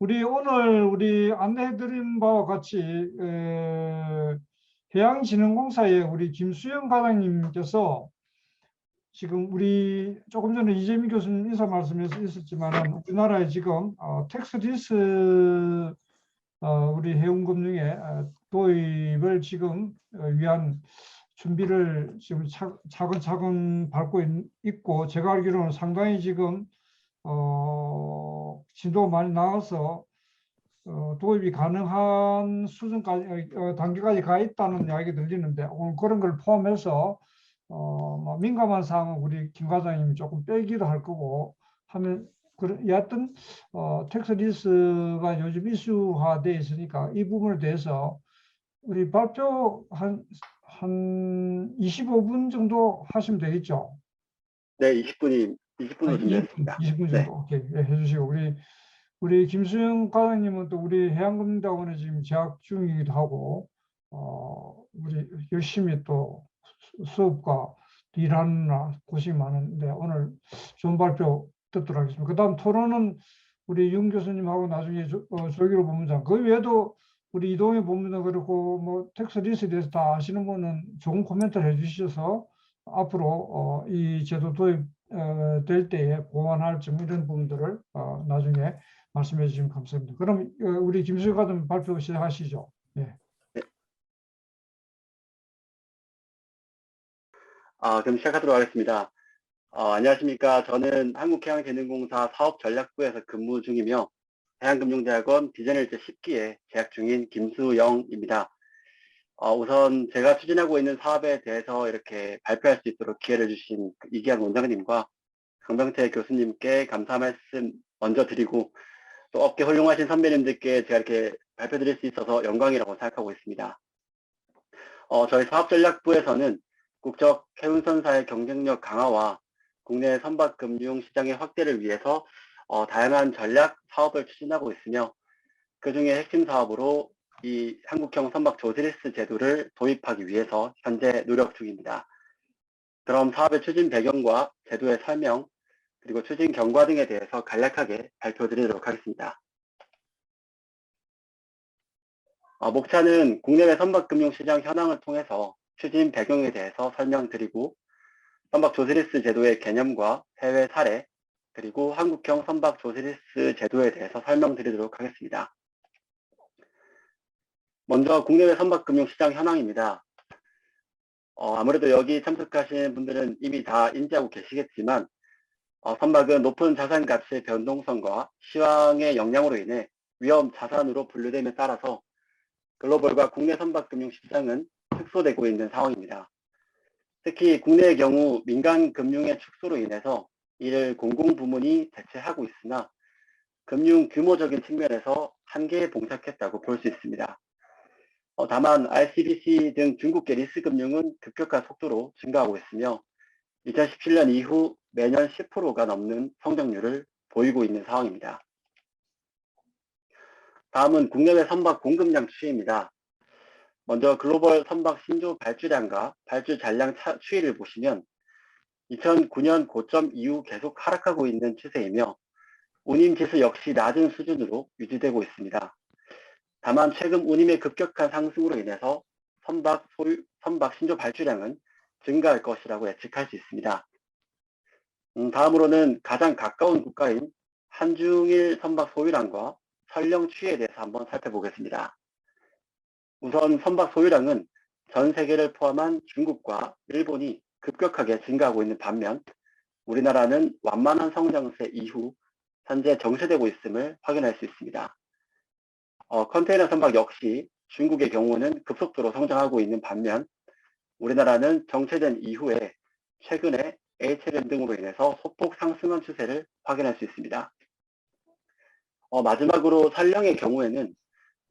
우리 안내해드린 바와 같이 해양진흥공사의 우리 김수영 과장님께서 지금 우리 조금 전에 이재민 교수님 인사 말씀에서 있었지만은 우리나라에 지금 텍스리스 우리 해운금융의 도입을 지금 위한 준비를 지금 차근차근 밟고 있고, 제가 알기로는 상당히 지금 진도가 많이 나가서 도입이 가능한 수준까지 단계까지 가 있다는 이야기 들리는데, 오늘 그런 걸 포함해서 뭐 민감한 사항은 우리 김 과장님이 조금 빼기도 할 거고 하면, 여하튼 텍스리스가 요즘 이슈화돼 있으니까 이 부분에 대해서 우리 발표 한 25분 정도 하시면 되겠죠? 네, 20분으로 20분, 준비했습니다. 20분 네. 정도 오케이, 예, 해주시고, 우리 김수영 과장님은 또 우리 해양금융대학원에 지금 재학 중이기도 하고, 우리 열심히 또 수업과 일하느라 고생이 많은데 오늘 좋은 발표 듣도록 하겠습니다. 그 다음 토론은 우리 윤 교수님하고 나중에 조기로 본부장, 그 외에도 우리 이동희 본부장, 그리고 뭐 텍스 리스에 대해서 다 아시는 분은 좋은 코멘트를 해주셔서 앞으로 이 제도 도입 될 때에 보완할 점, 이런 부분들을 나중에 말씀해 주시면 감사합니다. 그럼 우리 김수희 과장 발표 시작하시죠. 예. 네. 그럼 시작하도록 하겠습니다. 안녕하십니까. 저는 한국해양재능공사 사업전략부에서 근무 중이며 해양금융대학원 비전일제 10기에 재학 중인 김수영입니다. 우선 제가 추진하고 있는 사업에 대해서 이렇게 발표할 수 있도록 기회를 주신 이기한 원장님과 강병태 교수님께 감사 말씀 먼저 드리고, 또 업계 훌륭하신 선배님들께 제가 이렇게 발표드릴 수 있어서 영광이라고 생각하고 있습니다. 저희 사업전략부에서는 국적 해운선사의 경쟁력 강화와 국내 선박금융 시장의 확대를 위해서 다양한 전략 사업을 추진하고 있으며, 그중에 핵심 사업으로 이 한국형 선박 조지리스 제도를 도입하기 위해서 현재 노력 중입니다. 그럼 사업의 추진 배경과 제도의 설명, 그리고 추진 경과 등에 대해서 간략하게 발표드리도록 하겠습니다. 목차는 국내외 선박금융시장 현황을 통해서 추진 배경에 대해서 설명드리고, 선박 조지리스 제도의 개념과 해외 사례, 그리고 한국형 선박 조지리스 제도에 대해서 설명드리도록 하겠습니다. 먼저 국내외 선박금융시장 현황입니다. 아무래도 여기 참석하신 분들은 이미 다 인지하고 계시겠지만, 선박은 높은 자산 가치의 변동성과 시황의 영향으로 인해 위험 자산으로 분류됨에 따라서 글로벌과 국내 선박금융 시장은 축소되고 있는 상황입니다. 특히 국내의 경우 민간 금융의 축소로 인해서 이를 공공부문이 대체하고 있으나 금융 규모적인 측면에서 한계에 봉착했다고 볼 수 있습니다. 다만 RCBC 등 중국계 리스금융은 급격한 속도로 증가하고 있으며 2017년 이후 매년 10%가 넘는 성장률을 보이고 있는 상황입니다. 다음은 국내외 선박 공급량 추이입니다. 먼저 글로벌 선박 신조 발주량과 발주 잔량 추이를 보시면 2009년 고점 이후 계속 하락하고 있는 추세이며 운임지수 역시 낮은 수준으로 유지되고 있습니다. 다만 최근 운임의 급격한 상승으로 인해서 선박 신조 발주량은 증가할 것이라고 예측할 수 있습니다. 다음으로는 가장 가까운 국가인 한중일 선박 소유량과 선령 추이에 대해서 한번 살펴보겠습니다. 우선 선박 소유량은 전 세계를 포함한 중국과 일본이 급격하게 증가하고 있는 반면 우리나라는 완만한 성장세 이후 현재 정체되고 있음을 확인할 수 있습니다. 컨테이너 선박 역시 중국의 경우는 급속도로 성장하고 있는 반면 우리나라는 정체된 이후에 최근에 HLM 등으로 인해서 소폭 상승한 추세를 확인할 수 있습니다. 마지막으로 선령의 경우에는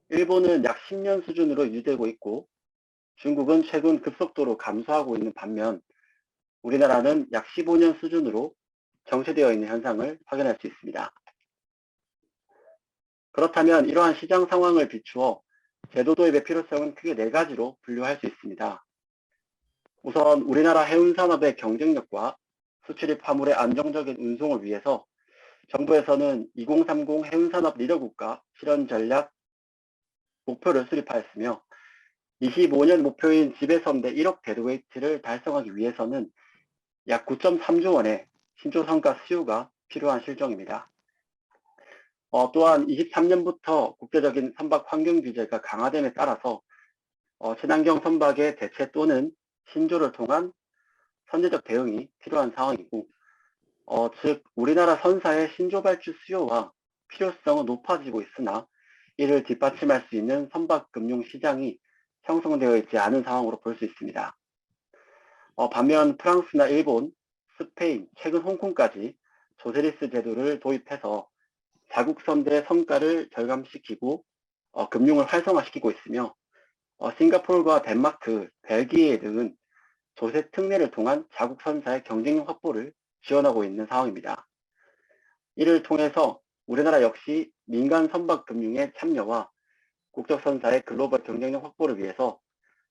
일본은 약 10년 수준으로 유지되고 있고 중국은 최근 급속도로 감소하고 있는 반면 우리나라는 약 15년 수준으로 정체되어 있는 현상을 확인할 수 있습니다. 그렇다면 이러한 시장 상황을 비추어 제도 도입의 필요성은 크게 4가지로 분류할 수 있습니다. 우선 우리나라 해운산업의 경쟁력과 수출입 화물의 안정적인 운송을 위해서 정부에서는 2030 해운산업 리더국가 실현 전략 목표를 수립하였으며 25년 목표인 지배선대 1억 데드웨이트를 달성하기 위해서는 약 9.3조 원의 신조 성과 수요가 필요한 실정입니다. 또한 23년부터 국제적인 선박 환경 규제가 강화됨에 따라서 친환경 선박의 대체 또는 신조를 통한 선제적 대응이 필요한 상황이고, 즉 우리나라 선사의 신조 발주 수요와 필요성은 높아지고 있으나 이를 뒷받침할 수 있는 선박 금융 시장이 형성되어 있지 않은 상황으로 볼 수 있습니다. 반면 프랑스나 일본, 스페인, 최근 홍콩까지 조세리스 제도를 도입해서 자국 선대의 성과를 절감시키고 금융을 활성화시키고 있으며 싱가포르와 덴마크, 벨기에 등은 조세 특례를 통한 자국 선사의 경쟁력 확보를 지원하고 있는 상황입니다. 이를 통해서 우리나라 역시 민간 선박 금융의 참여와 국적 선사의 글로벌 경쟁력 확보를 위해서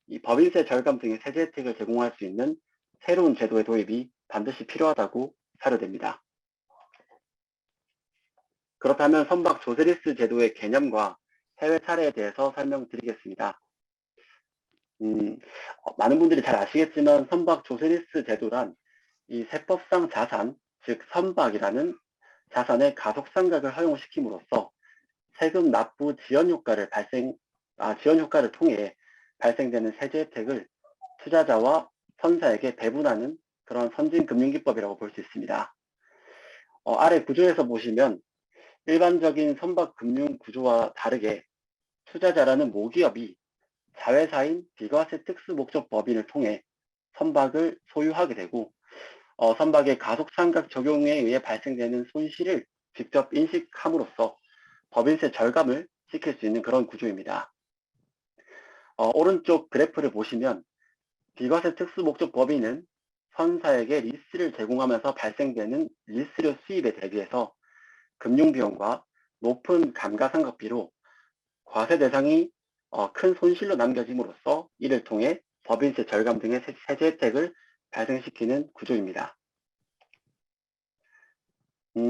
이 법인세 절감 등의 세제 혜택을 제공할 수 있는 새로운 제도의 도입이 반드시 필요하다고 사료됩니다. 그렇다면 선박 조세리스 제도의 개념과 해외 사례에 대해서 설명드리겠습니다. 많은 분들이 잘 아시겠지만 선박 조세리스 제도란 이 세법상 자산, 즉 선박이라는 자산의 가속상각을 허용시킴으로써 세금 납부 지연 효과를 통해 발생되는 세제 혜택을 투자자와 선사에게 배분하는 그런 선진금융기법이라고 볼 수 있습니다. 아래 구조에서 보시면 일반적인 선박 금융 구조와 다르게 투자자라는 모기업이 자회사인 비과세 특수목적 법인을 통해 선박을 소유하게 되고 선박의 가속상각 적용에 의해 발생되는 손실을 직접 인식함으로써 법인세 절감을 시킬 수 있는 그런 구조입니다. 오른쪽 그래프를 보시면 비과세 특수목적 법인은 선사에게 리스를 제공하면서 발생되는 리스료 수입에 대비해서 금융비용과 높은 감가상각비로 과세 대상이 큰 손실로 남겨짐으로써 이를 통해 법인세 절감 등의 세제 혜택을 발생시키는 구조입니다.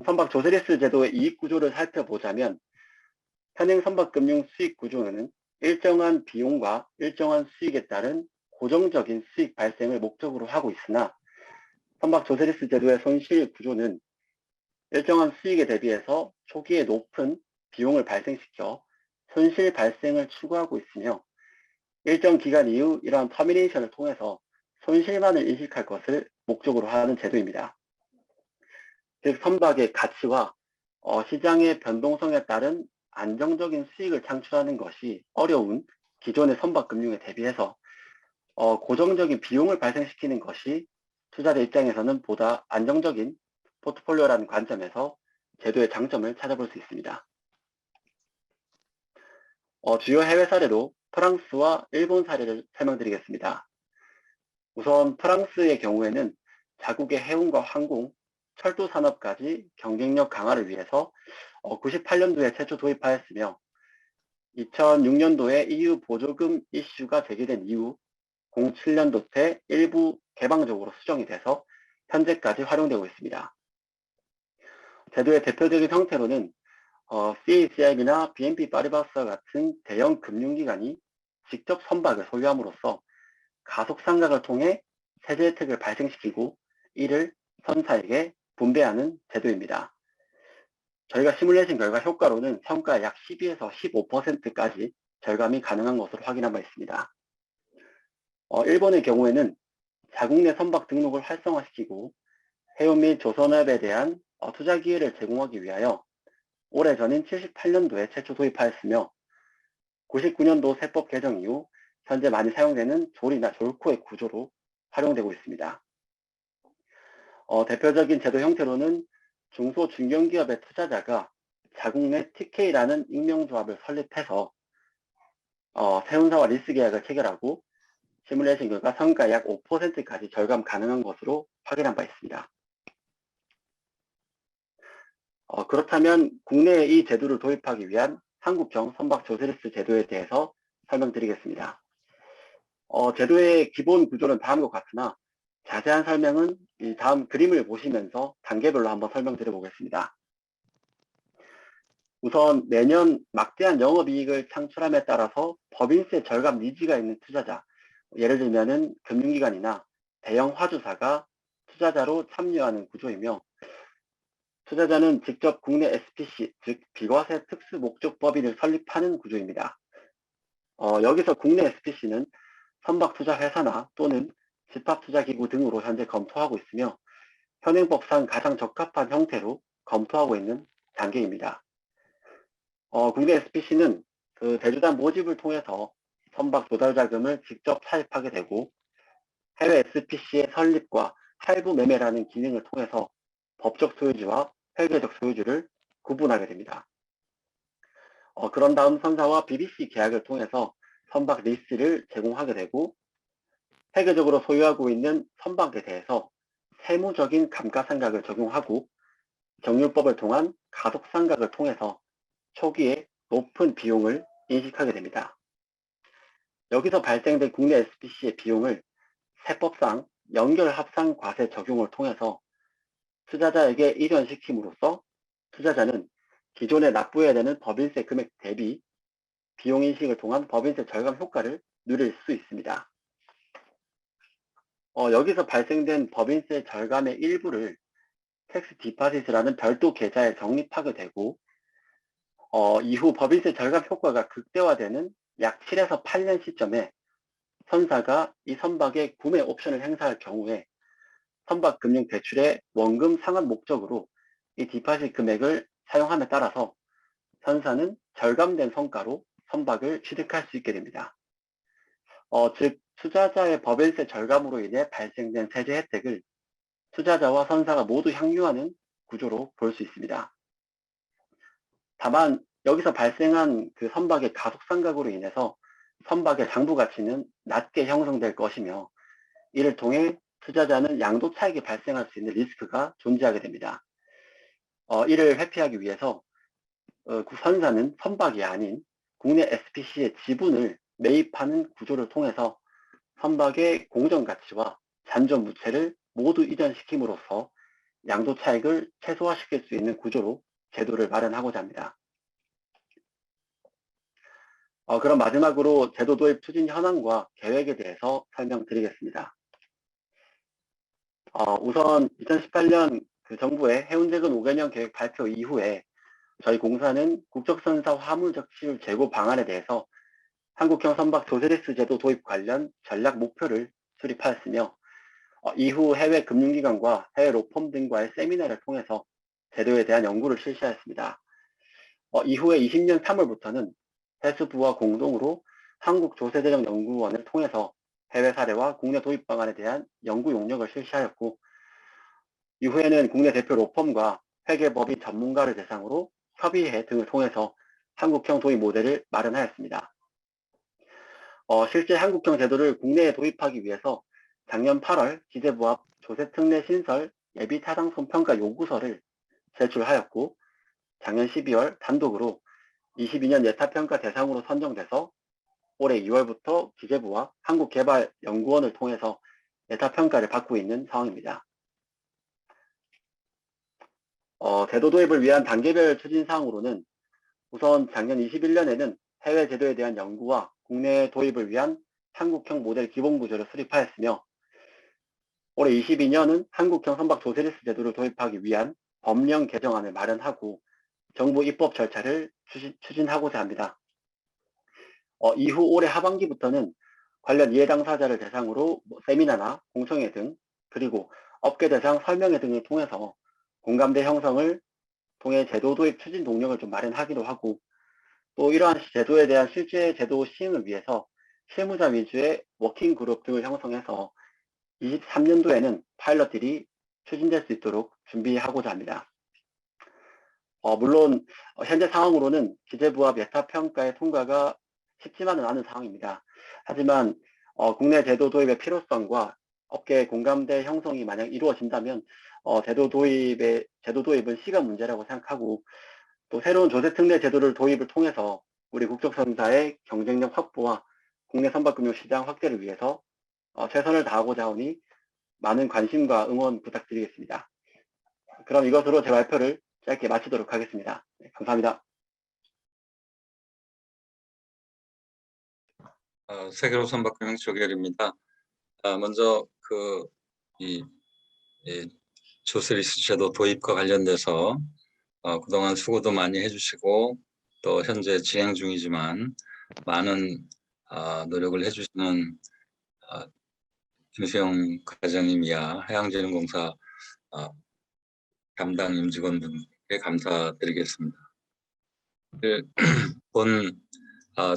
선박 조세리스 제도의 이익 구조를 살펴보자면 현행 선박금융 수익 구조는 일정한 비용과 일정한 수익에 따른 고정적인 수익 발생을 목적으로 하고 있으나 선박 조세리스 제도의 손실 구조는 일정한 수익에 대비해서 초기에 높은 비용을 발생시켜 손실 발생을 추구하고 있으며 일정 기간 이후 이러한 터미네이션을 통해서 손실만을 인식할 것을 목적으로 하는 제도입니다. 즉 선박의 가치와 시장의 변동성에 따른 안정적인 수익을 창출하는 것이 어려운 기존의 선박금융에 대비해서 고정적인 비용을 발생시키는 것이 투자자 입장에서는 보다 안정적인 포트폴리오라는 관점에서 제도의 장점을 찾아볼 수 있습니다. 주요 해외 사례로 프랑스와 일본 사례를 설명드리겠습니다. 우선 프랑스의 경우에는 자국의 해운과 항공, 철도 산업까지 경쟁력 강화를 위해서 98년도에 최초 도입하였으며 2006년도에 EU 보조금 이슈가 제기된 이후 07년도 때 일부 개방적으로 수정이 돼서 현재까지 활용되고 있습니다. 제도의 대표적인 형태로는 CACIB나 BNP 파리바스와 같은 대형 금융기관이 직접 선박을 소유함으로써 가속상각을 통해 세제 혜택을 발생시키고 이를 선사에게 분배하는 제도입니다. 저희가 시뮬레이션 결과 효과로는 성과의 약 12에서 15%까지 절감이 가능한 것으로 확인한 바 있습니다. 일본의 경우에는 자국 내 선박 등록을 활성화시키고 해운 및 조선업에 대한 투자 기회를 제공하기 위하여 오래전인 78년도에 최초 도입하였으며 99년도 세법 개정 이후 현재 많이 사용되는 조리나 졸코의 구조로 활용되고 있습니다. 대표적인 제도 형태로는 중소 중견기업의 투자자가 자국 내 TK라는 익명조합을 설립해서 세운사와 리스 계약을 체결하고 시뮬레이션 결과 성과 약 5%까지 절감 가능한 것으로 확인한 바 있습니다. 그렇다면 국내에 이 제도를 도입하기 위한 한국형 선박 조세리스 제도에 대해서 설명드리겠습니다. 제도의 기본 구조는 다음과 같으나 자세한 설명은 이 다음 그림을 보시면서 단계별로 한번 설명드려 보겠습니다. 우선 매년 막대한 영업이익을 창출함에 따라서 법인세 절감 니즈가 있는 투자자, 예를 들면은 금융기관이나 대형 화주사가 투자자로 참여하는 구조이며, 투자자는 직접 국내 SPC, 즉 비과세 특수 목적 법인을 설립하는 구조입니다. 여기서 국내 SPC는 선박투자회사나 또는 집합투자기구 등으로 현재 검토하고 있으며, 현행법상 가장 적합한 형태로 검토하고 있는 단계입니다. 국내 SPC는 그 대주단 모집을 통해서 선박 조달 자금을 직접 차입하게 되고, 해외 SPC의 설립과 할부 매매라는 기능을 통해서 법적 소유주와 회계적 소유주를 구분하게 됩니다. 그런 다음 선사와 BBC 계약을 통해서 선박 리스를 제공하게 되고, 회계적으로 소유하고 있는 선박에 대해서 세무적인 감가상각을 적용하고, 정률법을 통한 가속상각을 통해서 초기에 높은 비용을 인식하게 됩니다. 여기서 발생된 국내 SPC의 비용을 세법상 연결합산과세 적용을 통해서 투자자에게 이전시킴으로써 투자자는 기존에 납부해야 되는 법인세 금액 대비 비용 인식을 통한 법인세 절감 효과를 누릴 수 있습니다. 여기서 발생된 법인세 절감의 일부를 텍스 디파짓이라는 별도 계좌에 적립하게 되고, 이후 법인세 절감 효과가 극대화되는 약 7에서 8년 시점에 선사가 이 선박의 구매 옵션을 행사할 경우에 선박 금융 대출의 원금 상환 목적으로 이 디파짓 금액을 사용함에 따라서 선사는 절감된 성가로 선박을 취득할 수 있게 됩니다. 즉 투자자의 법인세 절감으로 인해 발생된 세제 혜택을 투자자와 선사가 모두 향유하는 구조로 볼 수 있습니다. 다만 여기서 발생한 그 선박의 가속상각으로 인해서 선박의 장부 가치는 낮게 형성될 것이며, 이를 통해 투자자는 양도 차익이 발생할 수 있는 리스크가 존재하게 됩니다. 이를 회피하기 위해서 선사는 선박이 아닌 국내 SPC의 지분을 매입하는 구조를 통해서 선박의 공정가치와 잔존부채를 모두 이전시킴으로써 양도 차익을 최소화시킬 수 있는 구조로 제도를 마련하고자 합니다. 그럼 마지막으로 제도 도입 추진 현황과 계획에 대해서 설명드리겠습니다. 우선 2018년 그 정부의 해운재건 5개년 계획 발표 이후에 저희 공사는 국적선사 화물적 치율 제고 방안에 대해서 한국형 선박 조세리스 제도 도입 관련 전략 목표를 수립하였으며, 이후 해외 금융기관과 해외 로펌 등과의 세미나를 통해서 제도에 대한 연구를 실시하였습니다. 이후에 20년 3월부터는 해수부와 공동으로 한국조세대정연구원을 통해서 해외 사례와 국내 도입 방안에 대한 연구 용역을 실시하였고, 이후에는 국내 대표 로펌과 회계법인 전문가를 대상으로 협의회 등을 통해서 한국형 도입 모델을 마련하였습니다. 실제 한국형 제도를 국내에 도입하기 위해서 작년 8월 기재부 앞 조세특례 신설 예비 타당 손평가 요구서를 제출하였고, 작년 12월 단독으로 22년 예타평가 대상으로 선정돼서 올해 2월부터 기재부와 한국개발연구원을 통해서 예타평가를 받고 있는 상황입니다. 제도 도입을 위한 단계별 추진사항으로는 우선 작년 21년에는 해외 제도에 대한 연구와 국내 도입을 위한 한국형 모델 기본구조를 수립하였으며, 올해 22년은 한국형 선박 조세리스 제도를 도입하기 위한 법령 개정안을 마련하고 정부 입법 절차를 추진하고자 합니다. 이후 올해 하반기부터는 관련 이해 당사자를 대상으로 세미나나 공청회 등, 그리고 업계 대상 설명회 등을 통해서 공감대 형성을 통해 제도 도입 추진 동력을 좀 마련하기도 하고, 또 이러한 제도에 대한 실제 제도 시행을 위해서 실무자 위주의 워킹 그룹 등을 형성해서 23년도에는 파일럿들이 추진될 수 있도록 준비하고자 합니다. 물론 현재 상황으로는 기재부 앞 예타평가의 통과가 쉽지만은 않은 상황입니다. 하지만 국내 제도 도입의 필요성과 업계의 공감대 형성이 만약 이루어진다면 제도 도입은 시간 문제라고 생각하고, 또 새로운 조세특례 제도를 도입을 통해서 우리 국적선사의 경쟁력 확보와 국내 선박금융시장 확대를 위해서 최선을 다하고자 하오니 많은 관심과 응원 부탁드리겠습니다. 그럼 이것으로 제 발표를 짧게 마치도록 하겠습니다. 네, 감사합니다. 세계로 선박금융 조결입니다. 먼저 이 조세리스 제도 도입과 관련돼서 그동안 수고도 많이 해주시고 또 현재 진행 중이지만 많은 노력을 해주시는 김수영 과장님이야 해양진흥공사 담당 임직원분께 감사드리겠습니다. 본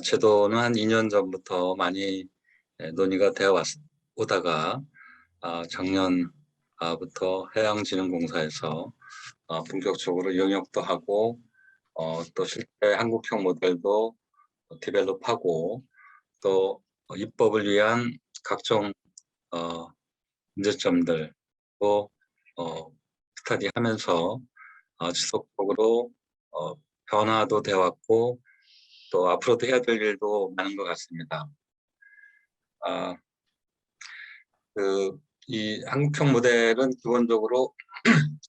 제도는 한 2년 전부터 많이 논의가 되어 오다가 작년부터 해양진흥공사에서 본격적으로 영역도 하고 또 실제 한국형 모델도 디벨롭하고 또 입법을 위한 각종 문제점들도 스터디하면서 지속적으로 변화도 되어 왔고 또 앞으로도 해야 될 일도 많은 것 같습니다. 이 한국형 모델은 기본적으로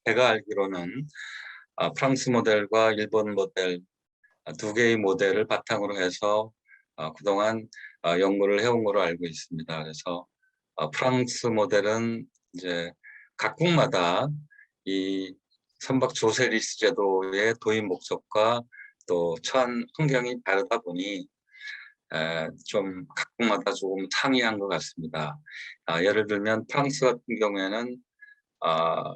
제가 알기로는 프랑스 모델과 일본 모델 두 개의 모델을 바탕으로 해서 그동안 연구를 해온 걸로 알고 있습니다. 그래서 프랑스 모델은 이제 각국마다 이 선박 조세리스 제도의 도입 목적과 또 처한 환경이 다르다 보니 좀 각국마다 조금 상이한 것 같습니다. 예를 들면 프랑스 같은 경우에는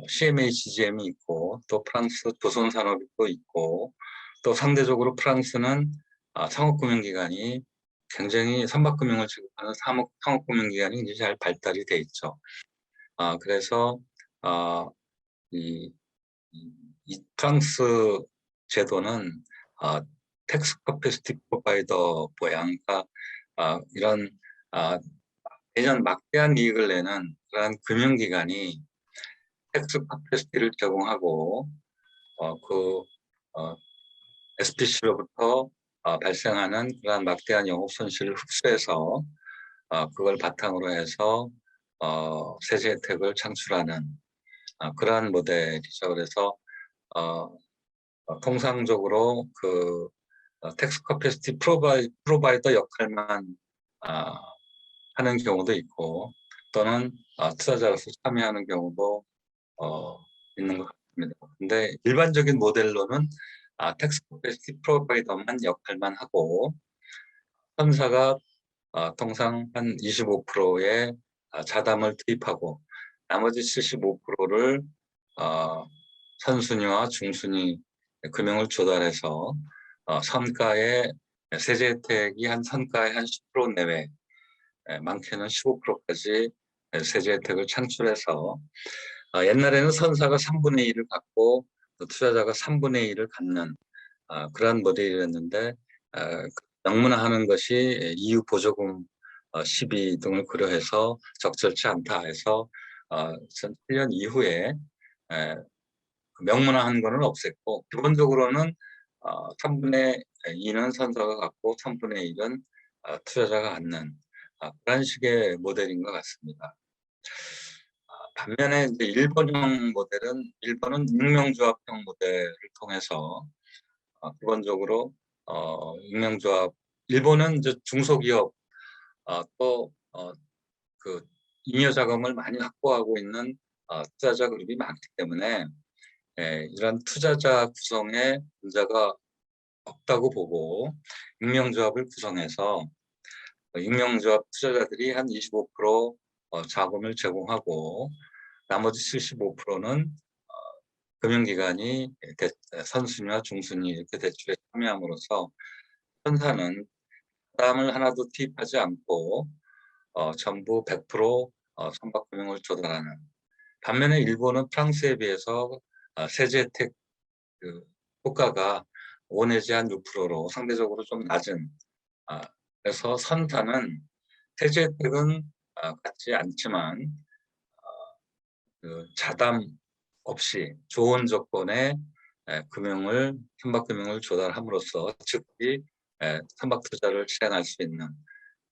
CMA-CGM이 있고 또 프랑스 조선산업이 또 있고 또 상대적으로 프랑스는 상업금융기관이 굉장히 선박금융을 지급하는 상업금융기관이 굉장히 잘 발달이 돼 있죠. 그래서 이 프랑스 제도는 텍스 커패시티 프로바이더 모양과 이런 매년 막대한 이익을 내는 그러한 금융기관이 텍스 커패시티를 제공하고 SPC로부터 발생하는 그러한 막대한 영업 손실을 흡수해서 그걸 바탕으로 해서 세제 혜택을 창출하는 그러한 모델이죠. 그래서 통상적으로 텍스 커패시티 프로바이더 역할만 하는 경우도 있고 또는 투자자로서 참여하는 경우도 있는 것 같습니다. 근데 일반적인 모델로는 텍스 커패시티 프로바이더만 역할만 하고 선사가 통상 한 25%의 자담을 투입하고 나머지 75%를 선순위와 중순위 금융을 조달해서 선가의 세제 혜택이 선가의 한 10% 내외, 많게는 15%까지 세제 혜택을 창출해서 옛날에는 선사가 3분의 1을 갖고 또 투자자가 3분의 1을 갖는 그러한 모델이었는데 명문화하는 것이 EU 보조금 시비 등을 고려해서 적절치 않다 해서 2007년 이후에 명문화한 거는 없앴고 기본적으로는 3분의 2는 선사가 갖고 3분의 1은 투자자가 갖는 그런 식의 모델인 것 같습니다. 반면에 이제 일본형 모델은 일본은 익명조합형 모델을 통해서 기본적으로 익명조합 일본은 이제 중소기업 또 잉여 자금을 많이 확보하고 있는 투자자 그룹이 많기 때문에 이런 투자자 구성에 문제가 없다고 보고 익명조합을 구성해서 익명조합 투자자들이 한 25% 자금을 제공하고 나머지 75%는 금융기관이 선순위와 중순위 이렇게 대출에 참여함으로써 선사는 부담을 하나도 투입하지 않고 전부 100% 선박금융을 조달하는 반면에 일본은 프랑스에 비해서 세제 혜택 효과가 5 내지 한 6%로 상대적으로 좀 낮은 그래서 선사는 세제 혜택은 갖지 않지만 자담 없이 좋은 조건의 선박금융을 조달함으로써 즉시 선박 투자를 실행할 수 있는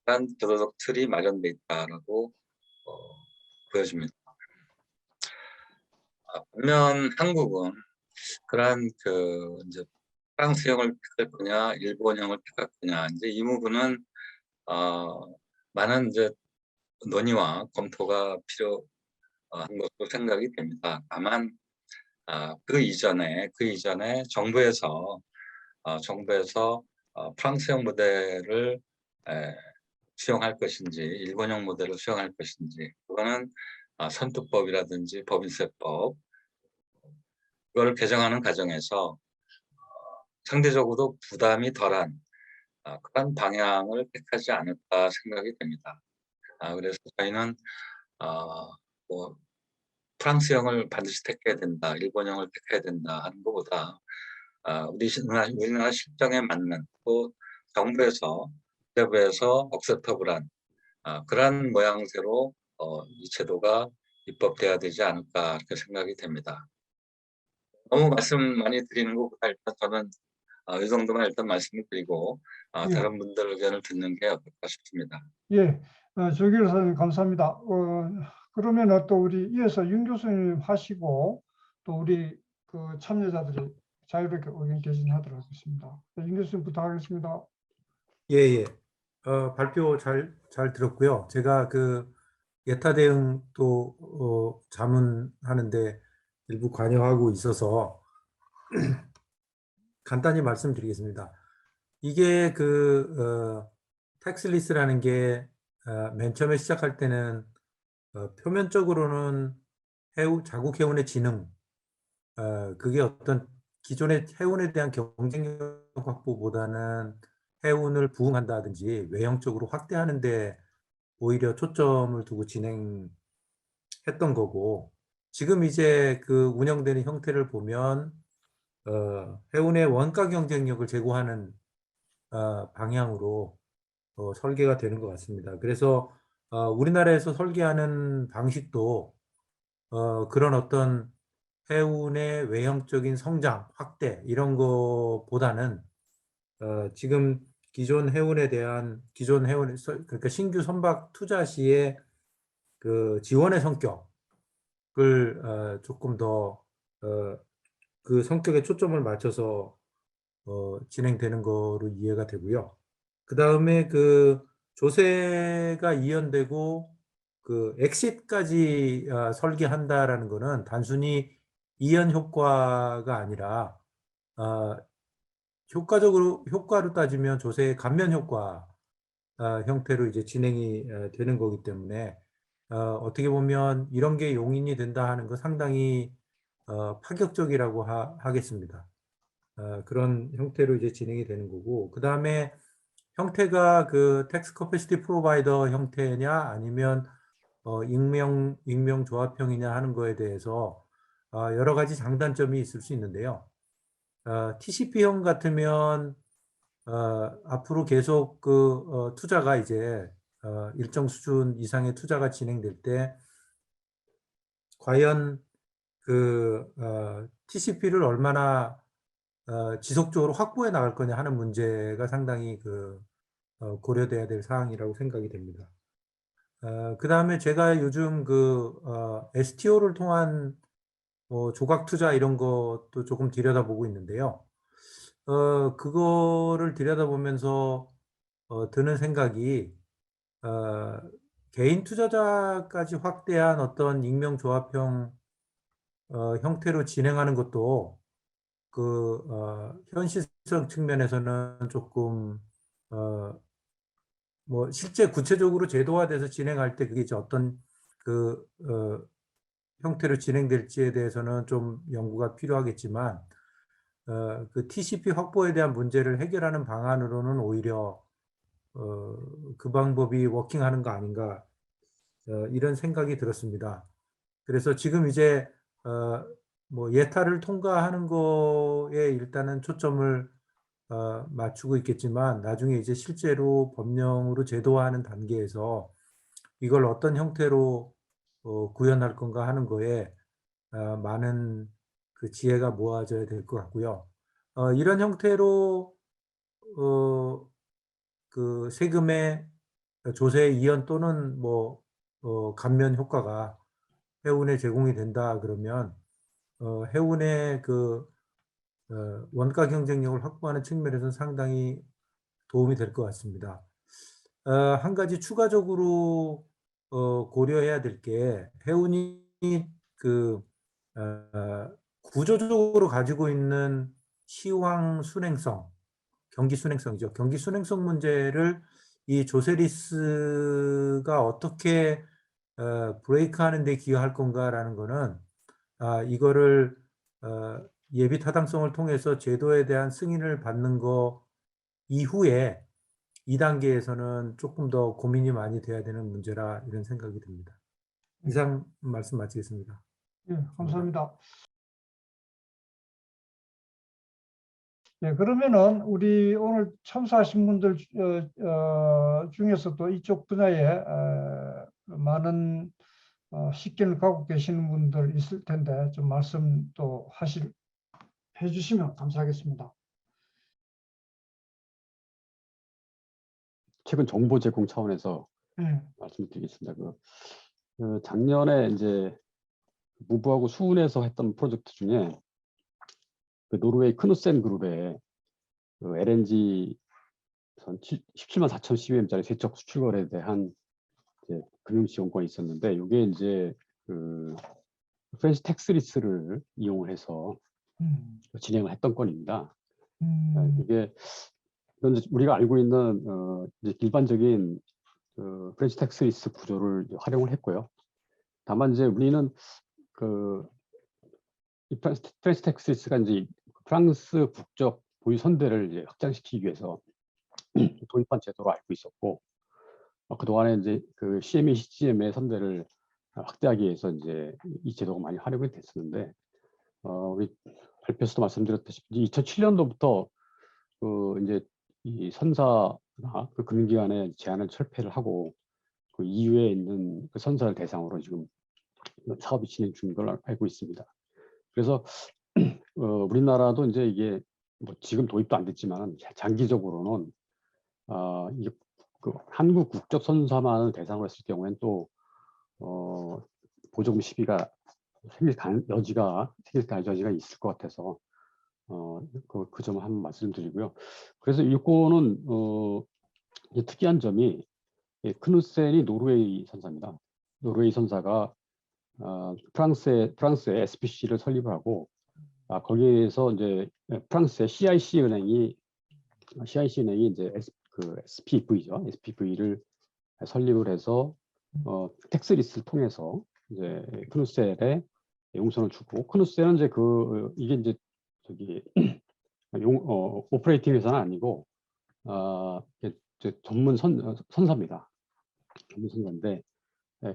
그런 제도적 틀이 마련돼 있다라고 보여집니다. 반면 한국은 그러한 이제 프랑스형을 택할 거냐, 일본형을 택할 거냐 이제 이 부분은 많은 이제 논의와 검토가 필요한 것으로 생각이 됩니다. 다만 그 이전에 정부에서 프랑스형 모델을 수용할 것인지 일본형 모델을 수용할 것인지, 그거는 선투법이라든지 법인세법 그걸 개정하는 과정에서 상대적으로 부담이 덜한 그런 방향을 택하지 않을까 생각이 됩니다. 그래서 저희는 뭐 프랑스형을 반드시 택해야 된다, 일본형을 택해야 된다 하는 것보다 우리나라 실정에 맞는, 또 정부에서 억셉터블한 그러한 모양새로 이 제도가 입법돼야 되지 않을까 이렇게 생각이 됩니다. 너무 말씀 많이 드리는 것보다 일단 저는 이 정도만 일단 말씀을 드리고 예. 다른 분들 의견을 듣는 게 어떨까 싶습니다. 예, 조기로 사장님 감사합니다. 그러면 또 우리 이어서 윤 교수님 하시고 또 우리 그 참여자들이 자유롭게 의견 개진하도록 하겠습니다. 윤 교수님 부탁하겠습니다. 예. 발표 잘 들었고요. 제가 그 예타 대응 또 자문하는데 일부 관여하고 있어서 간단히 말씀드리겠습니다. 이게 그 텍스리스라는 게 맨 처음에 시작할 때는 표면적으로는 자국 해운의 지능, 그게 어떤 기존의 해운에 대한 경쟁력 확보보다는 해운을 부흥한다든지 외형적으로 확대하는데 오히려 초점을 두고 진행했던 거고, 지금 이제 그 운영되는 형태를 보면 해운의 원가 경쟁력을 제고하는 방향으로 설계가 되는 것 같습니다. 그래서 우리나라에서 설계하는 방식도 그런 어떤 해운의 외형적인 성장, 확대 이런 거보다는 지금 기존 해운에 대한 그러니까 신규 선박 투자 시에 그 지원의 성격을 조금 더 그 성격에 초점을 맞춰서 진행되는 거로 이해가 되고요. 그 다음에 그 조세가 이연되고 그 엑싯까지 설계한다라는 거는 단순히 이연 효과가 아니라 효과로 따지면 조세의 감면 효과 형태로 이제 진행이 되는 거기 때문에 어떻게 보면 이런 게 용인이 된다 하는 거 상당히 파격적이라고 하겠습니다. 그런 형태로 이제 진행이 되는 거고, 그 다음에 형태가 그 텍스 커패시티 프로바이더 형태냐 아니면 익명 조합형이냐 하는 거에 대해서 여러 가지 장단점이 있을 수 있는데요. TCP형 같으면 앞으로 계속 그 투자가 이제 일정 수준 이상의 투자가 진행될 때 과연 그 TCP를 얼마나 지속적으로 확보해 나갈 거냐 하는 문제가 상당히 그 고려돼야 될 사항이라고 생각이 됩니다. 그 다음에 제가 요즘 그 STO를 통한 조각 투자 이런 것도 조금 들여다보고 있는데요. 그거를 들여다보면서 드는 생각이 개인 투자자까지 확대한 어떤 익명조합형 형태로 진행하는 것도 그 현실성 측면에서는 조금 뭐 실제 구체적으로 제도화돼서 진행할 때 그게 이제 어떤 그 형태로 진행될지에 대해서는 좀 연구가 필요하겠지만 그 TCP 확보에 대한 문제를 해결하는 방안으로는 오히려 그 방법이 워킹하는 거 아닌가 이런 생각이 들었습니다. 그래서 지금 이제 뭐 예타를 통과하는 거에 일단은 초점을 맞추고 있겠지만 나중에 이제 실제로 법령으로 제도화하는 단계에서 이걸 어떤 형태로 구현할 건가 하는 거에 많은 그 지혜가 모아져야 될 것 같고요. 이런 형태로 그 세금의 조세 이연 또는 뭐 감면 효과가 해운에 제공이 된다 그러면 해운의 그 원가 경쟁력을 확보하는 측면에서는 상당히 도움이 될 것 같습니다. 한 가지 추가적으로 고려해야 될 게 해운이 그 구조적으로 가지고 있는 시황 순행성, 경기 순행성이죠. 경기 순행성 문제를 이 조세리스가 어떻게 브레이크하는 데 기여할 건가라는 거는 이거를 예비 타당성을 통해서 제도에 대한 승인을 받는 거 이후에 2단계에서는 조금 더 고민이 많이 돼야 되는 문제라 이런 생각이 듭니다. 이상 말씀 마치겠습니다. 예, 감사합니다. 네, 그러면은 우리 오늘 참석하신 분들 중에서도 이쪽 분야에 많은 식견을 갖고 계시는 분들 있을 텐데 좀 말씀 또 해주시면 감사하겠습니다. 최근 정보 제공 차원에서 네. 말씀드리겠습니다. 작년에 이제 무브하고 수은에서 했던 프로젝트 중에 그 노르웨이 크누센 그룹의 그 LNG 17만 4천 CBM짜리 세척 수출 거래에 대한 이제 금융 지원권이 있었는데, 이게 이제 그 프렌치 텍스리스를 이용을 해서 진행을 했던 건입니다. 이게 이건 이제 우리가 알고 있는 이제 일반적인 그 프렌치 텍스리스 구조를 활용을 했고요. 다만 이제 우리는 이 프렌치 텍스리스가 이제 프랑스 국적 보유 선대를 이제 확장시키기 위해서 도입한 제도로 알고 있었고, 그동안에 이제 그 CMA, CGM의 선대를 확대하기 위해서 이제 이 제도가 많이 활용이 됐었는데, 우리 발표에서도 말씀드렸다시피 2007년도부터 이제 이 선사나 그 금융기관의 제한을 철폐를 하고 그 이후에 있는 그 선사를 대상으로 지금 사업이 진행 중인 걸 알고 있습니다. 그래서 우리나라도 이제 이게 뭐 지금 도입도 안 됐지만 장기적으로는 이게 그 한국 국적 선사만을 대상으로 했을 경우에는 또 보조금 시비가 생길 여지가 있을 것 같아서 그 점을 한번 말씀드리고요. 그래서 이거는 특이한 점이 크누센이 노르웨이 선사입니다. 노르웨이 선사가 프랑스의 SPC를 설립하고 거기에서 이제 프랑스의 CIC 은행이 이제 SPV죠. SPV를 설립을 해서 텍스리스를 통해서 이제 크누센에 용선을 주고, 크누센은 이제 이게 이제 저기 오퍼레이팅 회사는 아니고 이제 전문 선사입니다. 전문 선사인데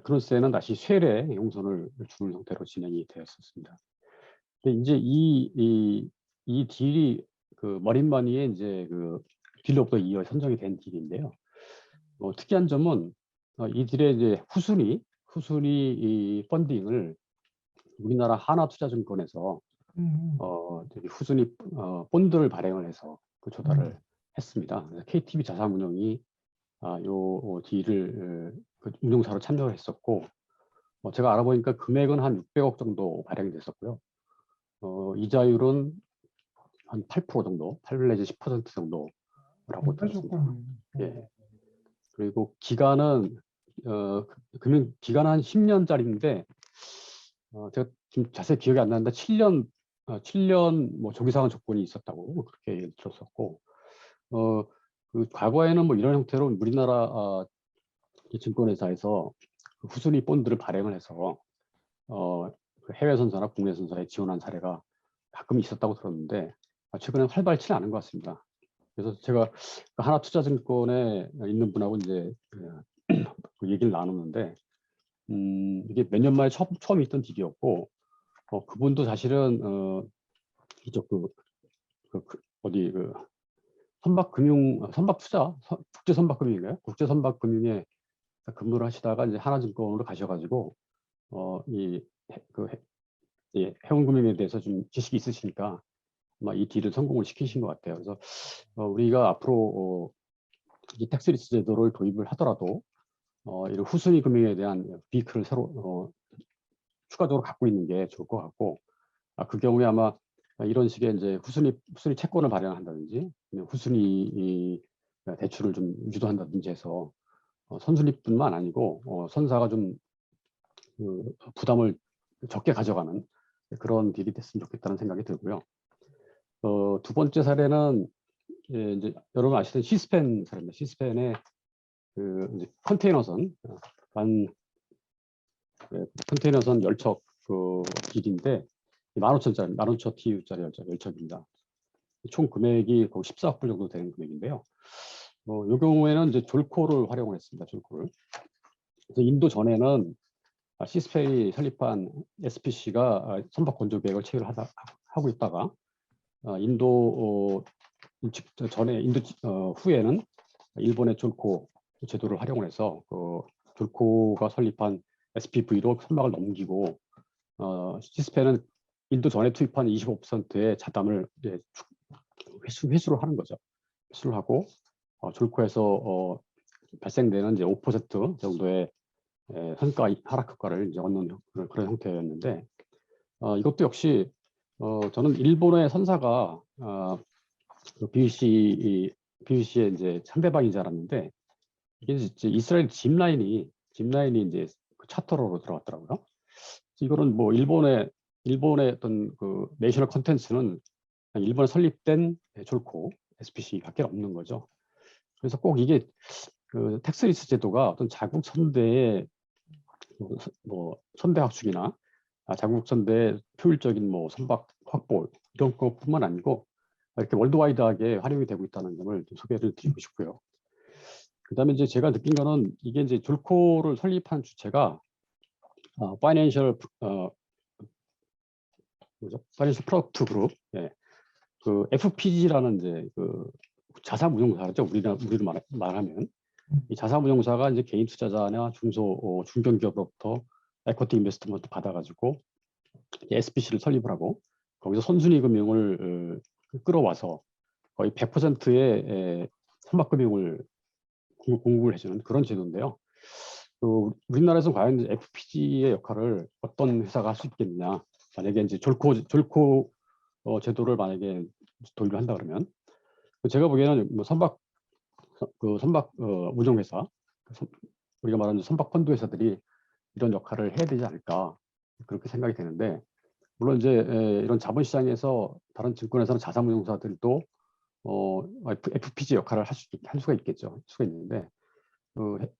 크누센은 다시 쇠례 용선을 주는 형태로 진행이 되었었습니다. 근데 이제 이 딜이 그 머린머니의 이제 그 딜 오브 더 이어 선정이 된 딜인데요. 특이한 점은 이 딜의 이제 후순위 이 펀딩을 우리나라 하나투자증권에서 후순위 본드를 발행을 해서 그 조달을 했습니다. 그래서 KTB 자산운용이 요 딜을 그 운용사로 참여를 했었고, 제가 알아보니까 금액은 한 600억 정도 발행이 됐었고요. 이자율은 한 8% 정도, 8 내지 10% 정도라고 들었습니다. 예. 그리고 기간은 금융 기간은 한 10년짜리인데 제가 지금 자세히 기억이 안 나는데 7년 뭐 조기상환 조건이 있었다고 그렇게 얘기를 들었었고, 그 과거에는 뭐 이런 형태로 우리나라 증권회사에서 그 후순위 본드를 발행을 해서 그 해외 선사나 국내 선사에 지원한 사례가 가끔 있었다고 들었는데 최근에 활발치는 않은 것 같습니다. 그래서 제가 하나투자증권에 있는 분하고 이제 그 얘기를 나눴는데 이게 몇 년 만에 처음 있던 딜이었고, 그분도 사실은 이쪽 어디 선박투자 국제선박금융인가요? 국제선박금융에 근무를 하시다가 이제 하나증권으로 가셔가지고 해운금융에 대해서 좀 지식이 있으시니까 아마 이 딜을 성공을 시키신 것 같아요. 그래서 우리가 앞으로 이 텍스리스 제도를 도입을 하더라도 이런 후순위 금융에 대한 비클을 새로 추가적으로 갖고 있는 게 좋을 것 같고, 그 경우에 아마 이런 식의 이제 후순위 채권을 발행한다든지 후순위 대출을 좀 유도한다든지 해서 선순위뿐만 아니고 선사가 좀 부담을 적게 가져가는 그런 딜이 됐으면 좋겠다는 생각이 들고요. 두 번째 사례는 이제 여러분 아시던 시스펜 사례입니다. 시스펜의 그 이제 컨테이너선 컨테이너선 열척 그 길인데 15,000짜리 15,000 TU짜리 열척입니다. 총 금액이 거의 14억 불 정도 되는 금액인데요. 이 경우에는 이제 졸코를 활용을 했습니다. 졸코를. 그래서 인도 전에는 시스펜이 설립한 SPC가 선박 건조 계획을 체결을 하고 있다가 인도 전에 인도 후에는 일본의 졸코 제도를 활용을 해서 졸코가 설립한 SPV로 선박을 넘기고 시스펜은 인도 전에 투입한 25%의 자담을 회수를 하는 거죠. 회수를 하고 졸코에서 발생되는 이제 5% 정도의 성과 하락 효과를 이제 얻는 그런 형태였는데 이것도 역시 저는 일본의 선사가 BBC의 이제 상대방인 줄 알았는데 이게 이제 이스라엘 짚라인이 이제 그 차터로 들어갔더라고요. 이거는 뭐 일본의 어떤 그 내셔널 컨텐츠는 일본에 설립된 졸코 SPC밖에 없는 거죠. 그래서 꼭 이게 그 텍스리스 제도가 어떤 자국 선대의 뭐 선대 확충이나 자국 선대의 효율적인 뭐 선박 확보 이런 것뿐만 아니고 이렇게 월드와이드하게 활용이 되고 있다는 점을 좀 소개를 드리고 싶고요. 그다음에 이제 제가 느낀 거는 이게 이제 졸코를 설립한 주체가 파이낸셜 프로덕트 그룹, 그 FPG라는 이제 그 자사무용사죠. 우리로 말하면 이 자사무용사가 이제 개인 투자자나 중견기업으로부터 에쿼티 인베스트먼트 받아가지고 SPC를 설립을 하고 거기서 선순위 금융을 끌어와서 거의 100%의 선박금융을 공급을 해주는 그런 제도인데요. 우리나라에서 과연 FPG의 역할을 어떤 회사가 할 수 있겠느냐? 만약에 이제 졸코 제도를 만약에 도입을 한다 그러면 제가 보기에는 뭐 선박 운용회사, 우리가 말하는 선박 펀드 회사들이 이런 역할을 해야 되지 않을까 그렇게 생각이 되는데 물론 이제 이런 자본시장에서 다른 증권회사나 자산운용사들도 FPG 역할을 할 수가 있겠죠. 수가 있는데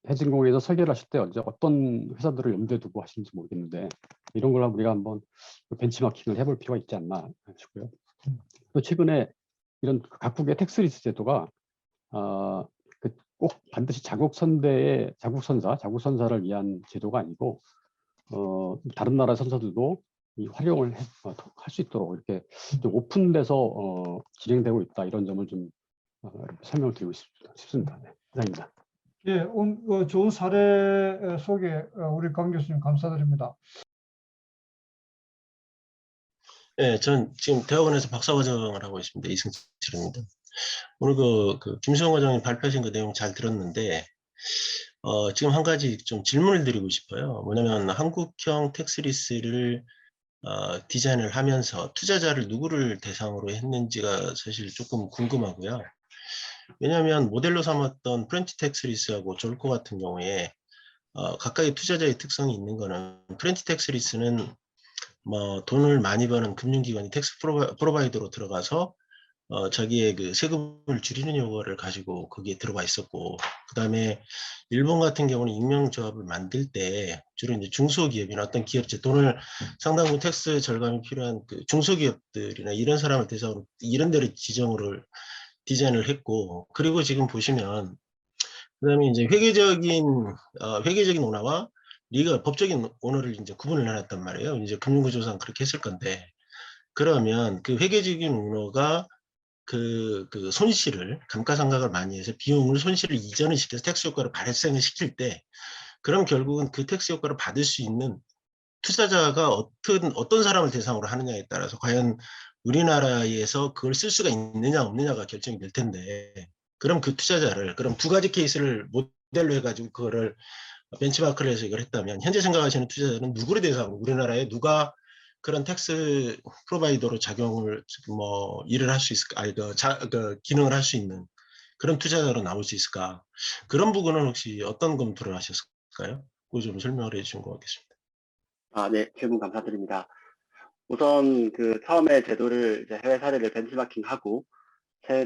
해진공에서 설계를 하실 때 언제 어떤 회사들을 염두에 두고 하시는지 모르겠는데 이런 걸 우리가 한번 벤치마킹을 해볼 필요가 있지 않나 싶고요. 또 최근에 이런 각국의 텍스리스 제도가 꼭 반드시 자국선사를 위한 제도가 아니고 다른 나라 선사들도 이 활용을 할 수 있도록 이렇게 좀 오픈돼서 진행되고 있다 이런 점을 좀 설명을 드리고 싶습니다. 네, 이상입니다. 예, 좋은 사례 소개 우리 강 교수님 감사드립니다. 네, 전 지금 대학원에서 박사과정을 하고 있습니다. 이승철입니다. 오늘 그 김수영 과장님 발표하신 그 내용 잘 들었는데 지금 한 가지 좀 질문을 드리고 싶어요. 뭐냐면 한국형 텍스리스를 디자인을 하면서 투자자를 누구를 대상으로 했는지가 사실 조금 궁금하고요. 왜냐하면 모델로 삼았던 프렌치 텍스리스하고 졸코 같은 경우에 각각의 투자자의 특성이 있는 거는 프렌치 텍스리스는 뭐 돈을 많이 버는 금융기관이 텍스 프로바이더로 들어가서 자기의 그 세금을 줄이는 요구를 가지고 거기에 들어가 있었고, 그 다음에 일본 같은 경우는 익명조합을 만들 때 주로 이제 중소기업이나 어떤 기업체 돈을 상당 부분 텍스 절감이 필요한 그 중소기업들이나 이런 사람을 대상으로 이런 데를 지정을 디자인을 했고, 그리고 지금 보시면 그다음에 이제 회계적인 오너와 법적인 오너를 이제 구분을 해놨단 말이에요. 이제 금융구조상 그렇게 했을 건데, 그러면 그 회계적인 오너가 그 손실을 감가상각을 많이 해서 손실을 이전을 시켜서 텍스 효과를 발생을 시킬 때, 그럼 결국은 그 텍스 효과를 받을 수 있는 투자자가 어떤 사람을 대상으로 하느냐에 따라서 과연 우리나라에서 그걸 쓸 수가 있느냐 없느냐가 결정이 될 텐데, 그럼 그 투자자를 그럼 두 가지 케이스를 모델로 해가지고 그거를 벤치마크를 해서 이걸 했다면 현재 생각하시는 투자자는 누구를 대상으로 우리나라에 누가 그런 텍스 프로바이더로 작용을 일을 할 수 있을까? 기능을 할 수 있는 그런 투자자로 나올 수 있을까? 그런 부분은 혹시 어떤 검토를 하셨을까요? 그거 좀 설명을 해주신 것 같겠습니다. 네, 질문 감사드립니다. 우선 그 처음에 제도를 이제 해외 사례를 벤치마킹하고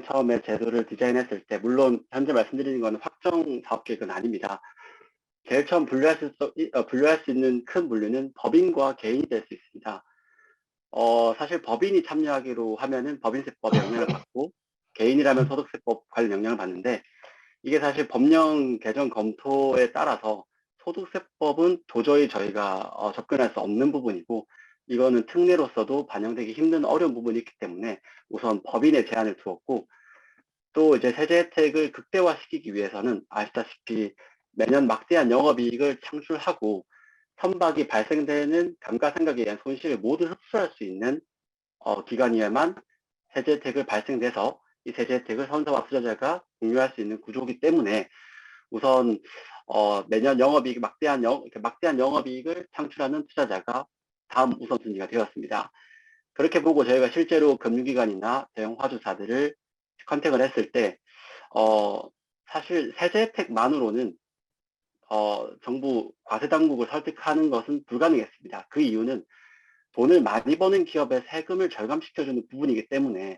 처음에 제도를 디자인했을 때, 물론 현재 말씀드리는 것은 확정 사업 계획은 아닙니다. 제일 처음 분류할 수 있는 큰 분류는 법인과 개인이 될 수 있습니다. 사실 법인이 참여하기로 하면은 법인세법의 영향을 받고, 개인이라면 소득세법 관련 영향을 받는데, 이게 사실 법령 개정 검토에 따라서 소득세법은 도저히 저희가 접근할 수 없는 부분이고, 이거는 특례로서도 반영되기 힘든 어려운 부분이 있기 때문에 우선 법인에 제한을 두었고, 또 이제 세제 혜택을 극대화시키기 위해서는 아시다시피 매년 막대한 영업이익을 창출하고 선박이 발생되는 감가상각에 의한 손실을 모두 흡수할 수 있는 기관이어야만 세제 혜택을 발생돼서 이 세제 혜택을 선사와 투자자가 공유할 수 있는 구조이기 때문에 우선 매년 막대한 영업이익을 창출하는 투자자가 다음 우선순위가 되었습니다. 그렇게 보고 저희가 실제로 금융기관이나 대형 화주사들을 컨택을 했을 때 사실 세제 혜택만으로는 정부 과세당국을 설득하는 것은 불가능했습니다. 그 이유는 돈을 많이 버는 기업의 세금을 절감시켜주는 부분이기 때문에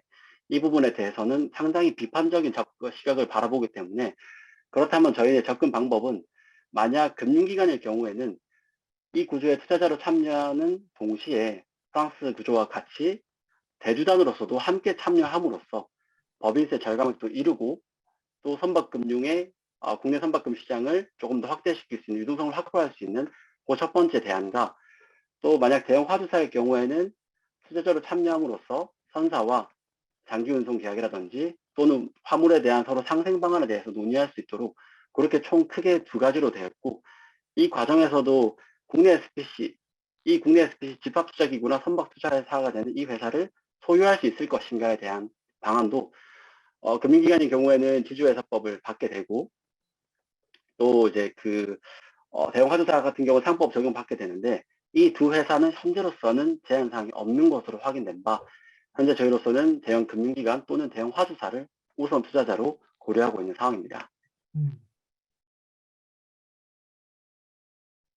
이 부분에 대해서는 상당히 비판적인 시각을 바라보기 때문에, 그렇다면 저희의 접근 방법은 만약 금융기관일 경우에는 이 구조에 투자자로 참여하는 동시에 프랑스 구조와 같이 대주단으로서도 함께 참여함으로써 법인세 절감액도 이루고 또 선박금융의 국내 선박금 시장을 조금 더 확대시킬 수 있는 유동성을 확보할 수 있는 그 첫 번째 대안과, 또 만약 대형 화주사의 경우에는 투자자로 참여함으로써 선사와 장기 운송 계약이라든지 또는 화물에 대한 서로 상생 방안에 대해서 논의할 수 있도록 그렇게 총 크게 두 가지로 되었고, 이 과정에서도 국내 SPC 집합투자기구나 선박투자사가 되는 이 회사를 소유할 수 있을 것인가에 대한 방안도 금융기관인 경우에는 지주회사법을 받게 되고, 또 이제 대형 화주사 같은 경우 상법 적용받게 되는데, 이 두 회사는 현재로서는 제한 사항이 없는 것으로 확인된 바, 현재 저희로서는 대형 금융기관 또는 대형 화주사를 우선 투자자로 고려하고 있는 상황입니다.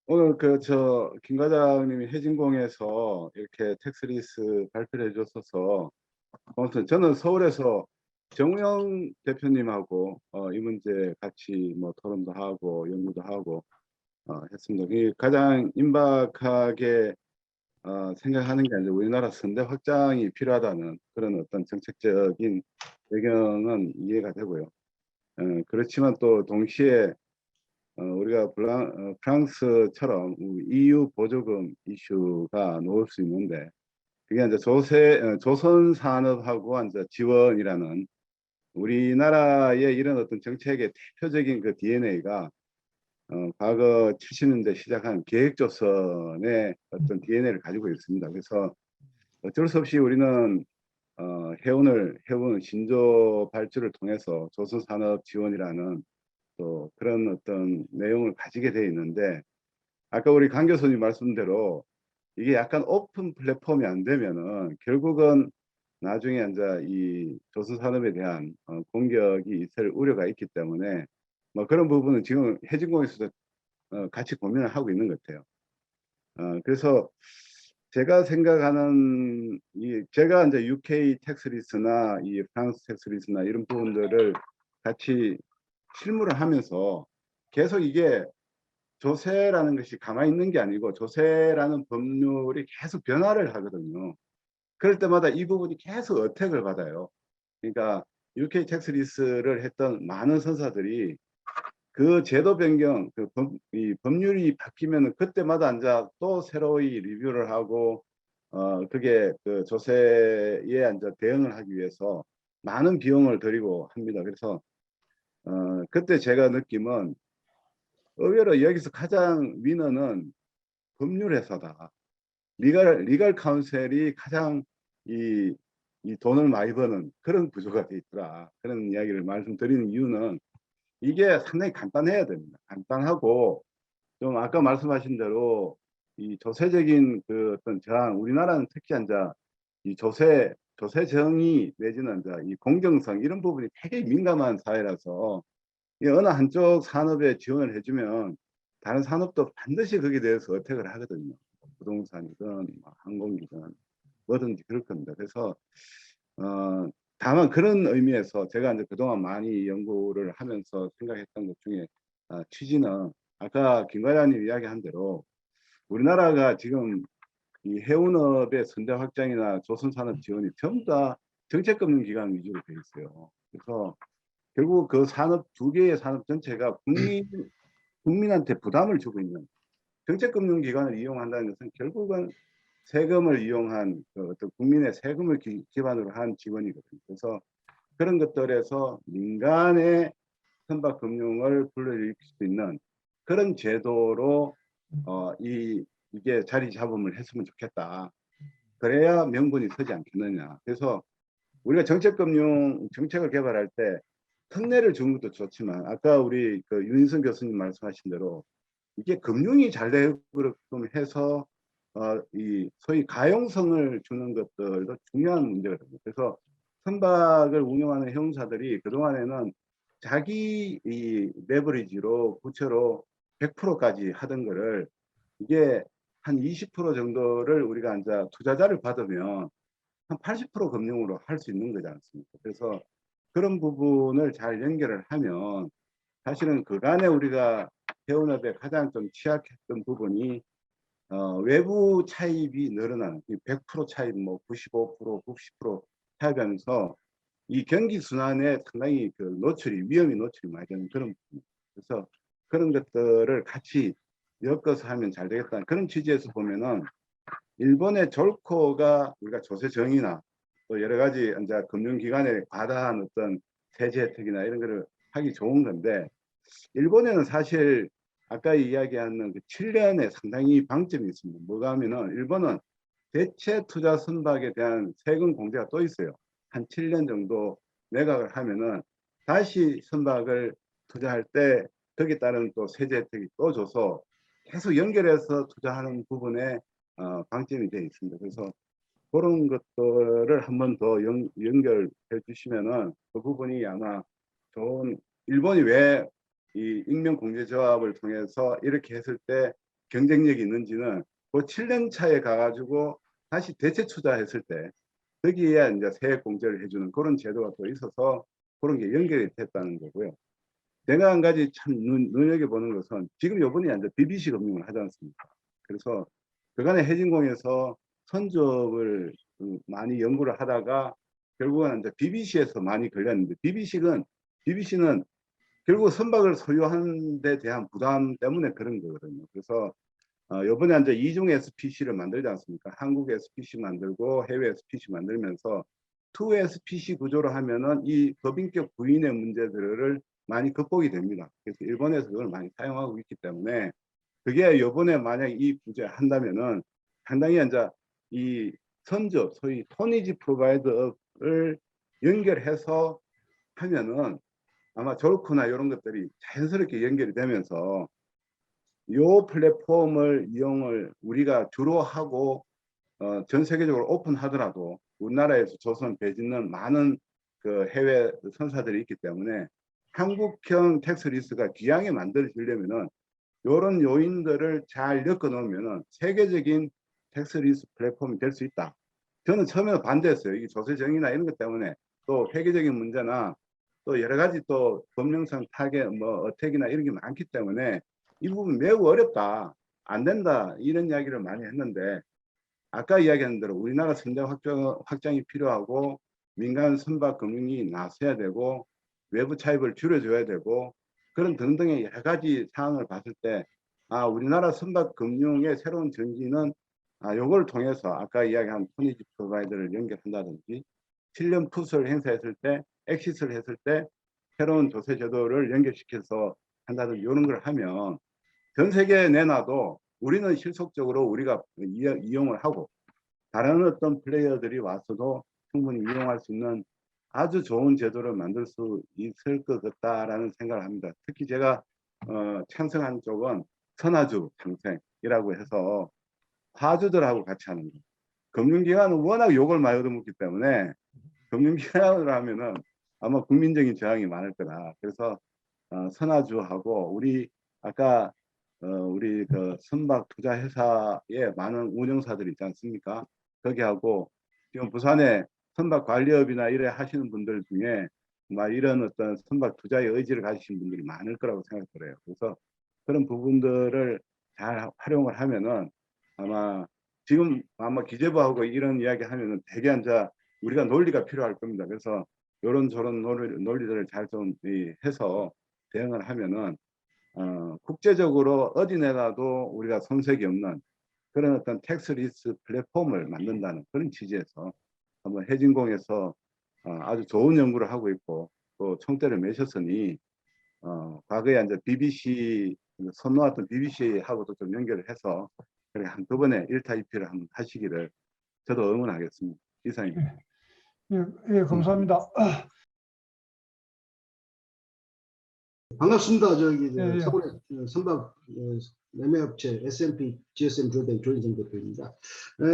오늘 김 과장님이 해진공에서 이렇게 텍스리스 발표를 해줬어서 아무튼 저는 서울에서 정우영 대표님하고 이 문제 같이 뭐 토론도 하고 연구도 하고 했습니다. 이 가장 임박하게 생각하는 게 아니라 우리나라 선대 확장이 필요하다는 그런 어떤 정책적인 배경은 이해가 되고요. 그렇지만 또 동시에 우리가 프랑스처럼 EU 보조금 이슈가 놓을 수 있는데, 그게 이제 조선 산업하고 이제 지원이라는 우리나라의 이런 어떤 정책의 대표적인 그 DNA가 과거 70년대 시작한 계획조선의 어떤 DNA를 가지고 있습니다. 그래서 어쩔 수 없이 우리는 해운 신조 발주를 통해서 조선 산업 지원이라는 또 그런 어떤 내용을 가지게 돼 있는데, 아까 우리 강 교수님 말씀대로 이게 약간 오픈 플랫폼이 안 되면은 결국은 나중에 이제 이 조선 산업에 대한 공격이 있을 우려가 있기 때문에 뭐 그런 부분은 지금 해진공에서도 같이 고민을 하고 있는 것 같아요. 그래서 제가 생각하는 제가 이제 UK 텍스리스나 이 프랑스 텍스리스나 이런 부분들을 같이 실무를 하면서 계속 이게 조세라는 것이 가만히 있는 게 아니고 조세라는 법률이 계속 변화를 하거든요. 그럴 때마다 이 부분이 계속 어택을 받아요. 그러니까 UK 텍스리스를 했던 많은 선사들이 그 제도 변경, 이 법률이 바뀌면 그때마다 이제 또 새로이 리뷰를 하고 그게 그 조세에 이제 대응을 하기 위해서 많은 비용을 들이고 합니다. 그래서 그때 제가 느낌은 의외로 여기서 가장 위너는 법률회사다. 리걸 카운셀이 가장 이 돈을 많이 버는 그런 구조가 돼 있더라. 그런 이야기를 말씀드리는 이유는 이게 상당히 간단해야 됩니다. 간단하고 좀 아까 말씀하신 대로 이 조세적인 그 어떤 저항, 우리나라는 특히 이제 이 조세 조세 정의 내지는 이제 이 공정성 이런 부분이 되게 민감한 사회라서 이 어느 한쪽 산업에 지원을 해주면 다른 산업도 반드시 거기에 대해서 어택을 하거든요. 부동산이든 뭐 항공이든 뭐든지 그럴 겁니다. 그래서 다만 그런 의미에서 제가 이제 그동안 많이 연구를 하면서 생각했던 것 중에 취지는 아까 김 과장님 이야기한 대로 우리나라가 지금 이 해운업의 선대 확장이나 조선산업 지원이 전부 다 정책금융기관 위주로 돼 있어요. 그래서 결국 그 산업 두 개의 산업 전체가 국민한테 부담을 주고 있는 정책금융기관을 이용한다는 것은 결국은 세금을 이용한 그 어떤 국민의 세금을 기반으로 한 지원이거든요. 그래서 그런 것들에서 민간의 선박금융을 불러일으킬 수 있는 그런 제도로 이게 자리 잡음을 했으면 좋겠다. 그래야 명분이 서지 않겠느냐. 그래서 우리가 정책을 개발할 때 특례를 주는 것도 좋지만 아까 우리 그 윤인선 교수님 말씀하신 대로 이게 금융이 잘 되게끔 해서 이 소위 가용성을 주는 것들도 중요한 문제거든요. 그래서 선박을 운영하는 해운사들이 그동안에는 자기 이 레버리지로 부채로 100%까지 하던 거를 이게 한 20% 정도를 우리가 이제 투자자를 받으면 한 80% 금융으로 할 수 있는 거지 않습니까? 그래서 그런 부분을 잘 연결을 하면 사실은 그간에 우리가 해운업에 가장 좀 취약했던 부분이 외부 차입이 늘어나는 100% 차입, 뭐 95%, 90% 차입하면서 이 경기 순환에 상당히 그 위험이 노출이 많이 되는 그런 부분. 그래서 그런 것들을 같이 엮어서 하면 잘 되겠다. 그런 취지에서 보면은 일본의 졸코가 우리가 조세 정의나 또 여러 가지 이제 금융기관에 과다한 어떤 세제 혜택이나 이런 거를 하기 좋은 건데 일본에는 사실 아까 이야기하는 그 7년에 상당히 방점이 있습니다. 뭐가 하면은 일본은 대체 투자 선박에 대한 세금 공제가 또 있어요. 한 7년 정도 매각을 하면은 다시 선박을 투자할 때 거기에 따른 또 세제 혜택이 또 줘서 계속 연결해서 투자하는 부분에 방점이 되어 있습니다. 그래서 그런 것들을 한 번 더 연결해 주시면은 그 부분이 아마 좋은 일본이 왜 이 익명공제조합을 통해서 이렇게 했을 때 경쟁력이 있는지는 그 7년 차에 가가지고 다시 대체 투자했을 때 거기에 이제 세액 공제를 해주는 그런 제도가 또 있어서 그런 게 연결이 됐다는 거고요. 내가 한 가지 참 눈여겨보는 것은 지금 이번에 이제 BBC 금융을 하지 않습니까? 그래서 그간에 해진공에서 선적을 많이 연구를 하다가 결국은 이제 BBC에서 많이 걸렸는데 BBC는 결국 선박을 소유하는 데 대한 부담 때문에 그런 거거든요. 그래서 이번에 이제 이중 SPC를 만들지 않습니까? 한국 SPC 만들고 해외 SPC 만들면서 2SPC 구조로 하면은 이 법인격 부인의 문제들을 많이 극복이 됩니다. 그래서 일본에서 그걸 많이 사용하고 있기 때문에 그게 이번에 만약 이 구제 한다면은 상당히 이제 이 선적 소위 토니지 프로바이더를 연결해서 하면은 아마 졸코나 이런 것들이 자연스럽게 연결이 되면서 이 플랫폼을 이용을 우리가 주로 하고 전 세계적으로 오픈하더라도 우리나라에서 조선 배짓는 많은 그 해외 선사들이 있기 때문에 한국형 텍스리스가 귀하게 만들어지려면은 이런 요인들을 잘 엮어 놓으면은 세계적인 텍스리스 플랫폼이 될 수 있다. 저는 처음에 반대했어요. 이 조세 정의나 이런 것 때문에 또 회계적인 문제나 또 여러 가지 또 법령상 타겟 뭐 어택이나 이런 게 많기 때문에 이 부분 매우 어렵다. 안 된다. 이런 이야기를 많이 했는데 아까 이야기한 대로 우리나라 선대 확장이 필요하고 민간 선박 금융이 나서야 되고 외부 차입을 줄여줘야 되고 그런 등등의 여러 가지 사항을 봤을 때 우리나라 선박 금융의 새로운 전기는 요걸 통해서 아까 이야기한 토니지 프로바이더를 연결한다든지 7년 풋을 행사했을 때 엑시스를 했을 때 새로운 조세 제도를 연결시켜서 한다든지 이런 걸 하면 전 세계에 내놔도 우리는 실속적으로 우리가 이용을 하고 다른 어떤 플레이어들이 와서도 충분히 이용할 수 있는 아주 좋은 제도를 만들 수 있을 것 같다라는 생각을 합니다. 특히 제가 찬성한 쪽은 선화주 상생이라고 해서 화주들하고 같이 하는 거. 금융기관은 워낙 욕을 많이 얻어먹기 때문에 금융기관으로 하면은 아마 국민적인 저항이 많을 거다. 그래서 선화주하고 우리 아까 우리 그 선박 투자 회사에 많은 운영사들 있지 않습니까? 거기하고 지금 부산에 선박 관리업이나 이래 하시는 분들 중에 막 이런 어떤 선박 투자의 의지를 가지신 분들이 많을 거라고 생각을 해요. 그래서 그런 부분들을 잘 활용을 하면은 아마 지금 아마 기재부하고 이런 이야기 하면은 대개 이제 우리가 논리가 필요할 겁니다. 그래서 이런 저런 논리들을 잘 좀 해서 대응을 하면은 국제적으로 어디 내가도 우리가 손색이 없는 그런 어떤 텍스리스 플랫폼을 만든다는 그런 취지에서 한번 해진공에서 아주 좋은 연구를 하고 있고 또 총대를 매셨으니 과거에 이제 BBC 선놓았던 BBC하고도 좀 연결을 해서 그렇게 한두 번에 1타 2피를 한번 하시기를 저도 응원하겠습니다. 이상입니다. 예, 감사합니다. 반갑습니다. 저기 예, 예. 서울의 선박 매매업체 S&P GSM 조대 조인성 대표입니다.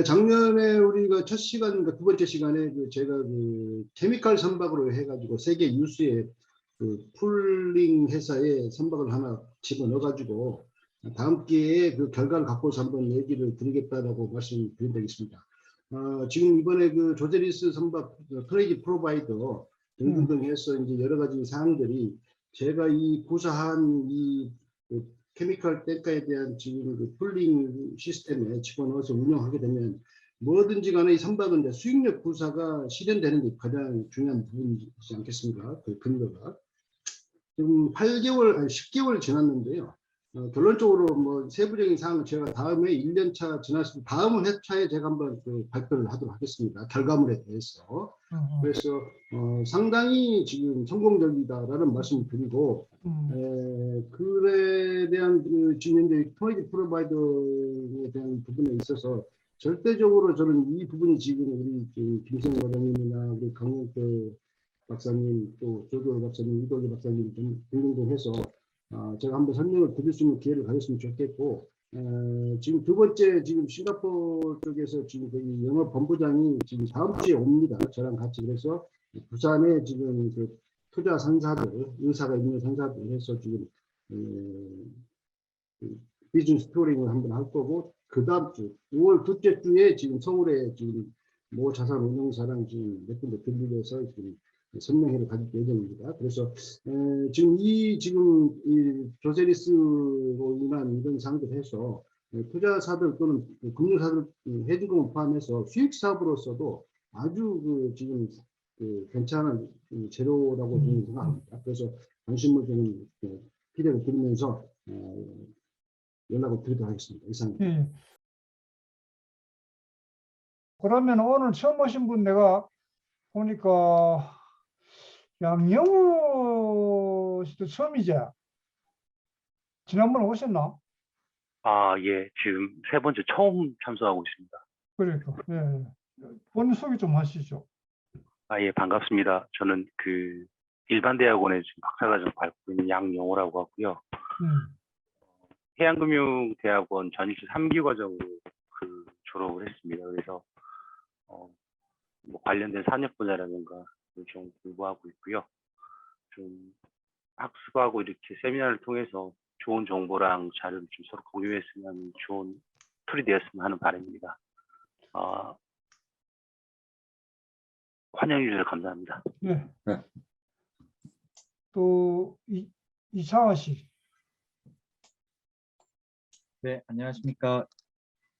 작년에 우리가 첫 시간, 두 번째 시간에 제가 케미칼 선박으로 해가지고 세계 유수의 풀링 회사에 선박을 하나 집어넣어가지고 다음 기회에 그 결과를 갖고서 한번 얘기를 드리겠다라고 말씀드린 적이 있습니다. 지금 이번에 조제리스 선박 트레이드 프로바이더 등등등 해서 이제 여러 가지 사항들이 제가 이 구사한 이 케미컬 탱커에 대한 지금 풀링 시스템에 집어넣어서 운영하게 되면 뭐든지 간에 이 선박은 이제 수익력 구사가 실현되는 게 가장 중요한 부분이지 않겠습니까? 그 근거가. 지금 8개월, 아니 10개월 지났는데요. 결론적으로 뭐 세부적인 사항은 제가 다음에 1년차 지났을 다음 회차에 제가 한번 발표를 하도록 하겠습니다. 결과물에 대해서. 그래서 상당히 지금 성공적이다라는 말씀을 드리고 그에 대한 지금 현재 트레이드 프로바이더에 대한 부분에 있어서 절대적으로 저는 이 부분이 지금 우리 김성호 과장님이나 우리 강용태 박사님 또 조교 박사님, 이도기 박사님 등등 해서 제가 한번 설명을 드릴 수 있는 기회를 가졌으면 좋겠고 지금 두 번째 지금 싱가포르 쪽에서 지금 그 영업본부장이 지금 다음 주에 옵니다. 저랑 같이. 그래서 부산에 지금 그 투자 상사들, 의사가 있는 상사들 해서 지금 비즈니스 투어링을 한번 할 거고 그 다음 주 5월 둘째 주에 지금 서울에 지금 모 자산 운용사랑 지금 몇 군데 들리면서 지금 설명회를 가질 예정입니다. 그래서 지금 이 조세리스로 인한 이런 사항들 해서 투자사들 또는 금융사들 해지금을 포함해서 수익 사업으로서도 아주 지금 괜찮은 재료라고 저는 생각합니다. 그래서 관심을 좀 기대를 드리면서 연락을 드리도록 하겠습니다. 이상입니다. 예. 그러면 오늘 처음 오신 분 내가 보니까 양영우 씨도 처음이지? 지난번에 오셨나? 예, 지금 세 번째 처음 참석하고 있습니다. 그러니까, 예. 본인 소개 좀 하시죠. 예, 반갑습니다. 저는 일반대학원에 지금 박사과정 밟고 있는 양영호라고 하고요. 해양금융대학원 전일제 3기 과정으로 졸업을 했습니다. 그래서 뭐 관련된 산업 분야라든가 좀 공부하고 있고요. 좀 학습하고 이렇게 세미나를 통해서 좋은 정보랑 자료를 좀 서로 공유했으면 좋은 툴이 되었으면 하는 바람입니다. 환영해 주셔서 감사합니다. 네. 또 이창화 씨. 네, 안녕하십니까.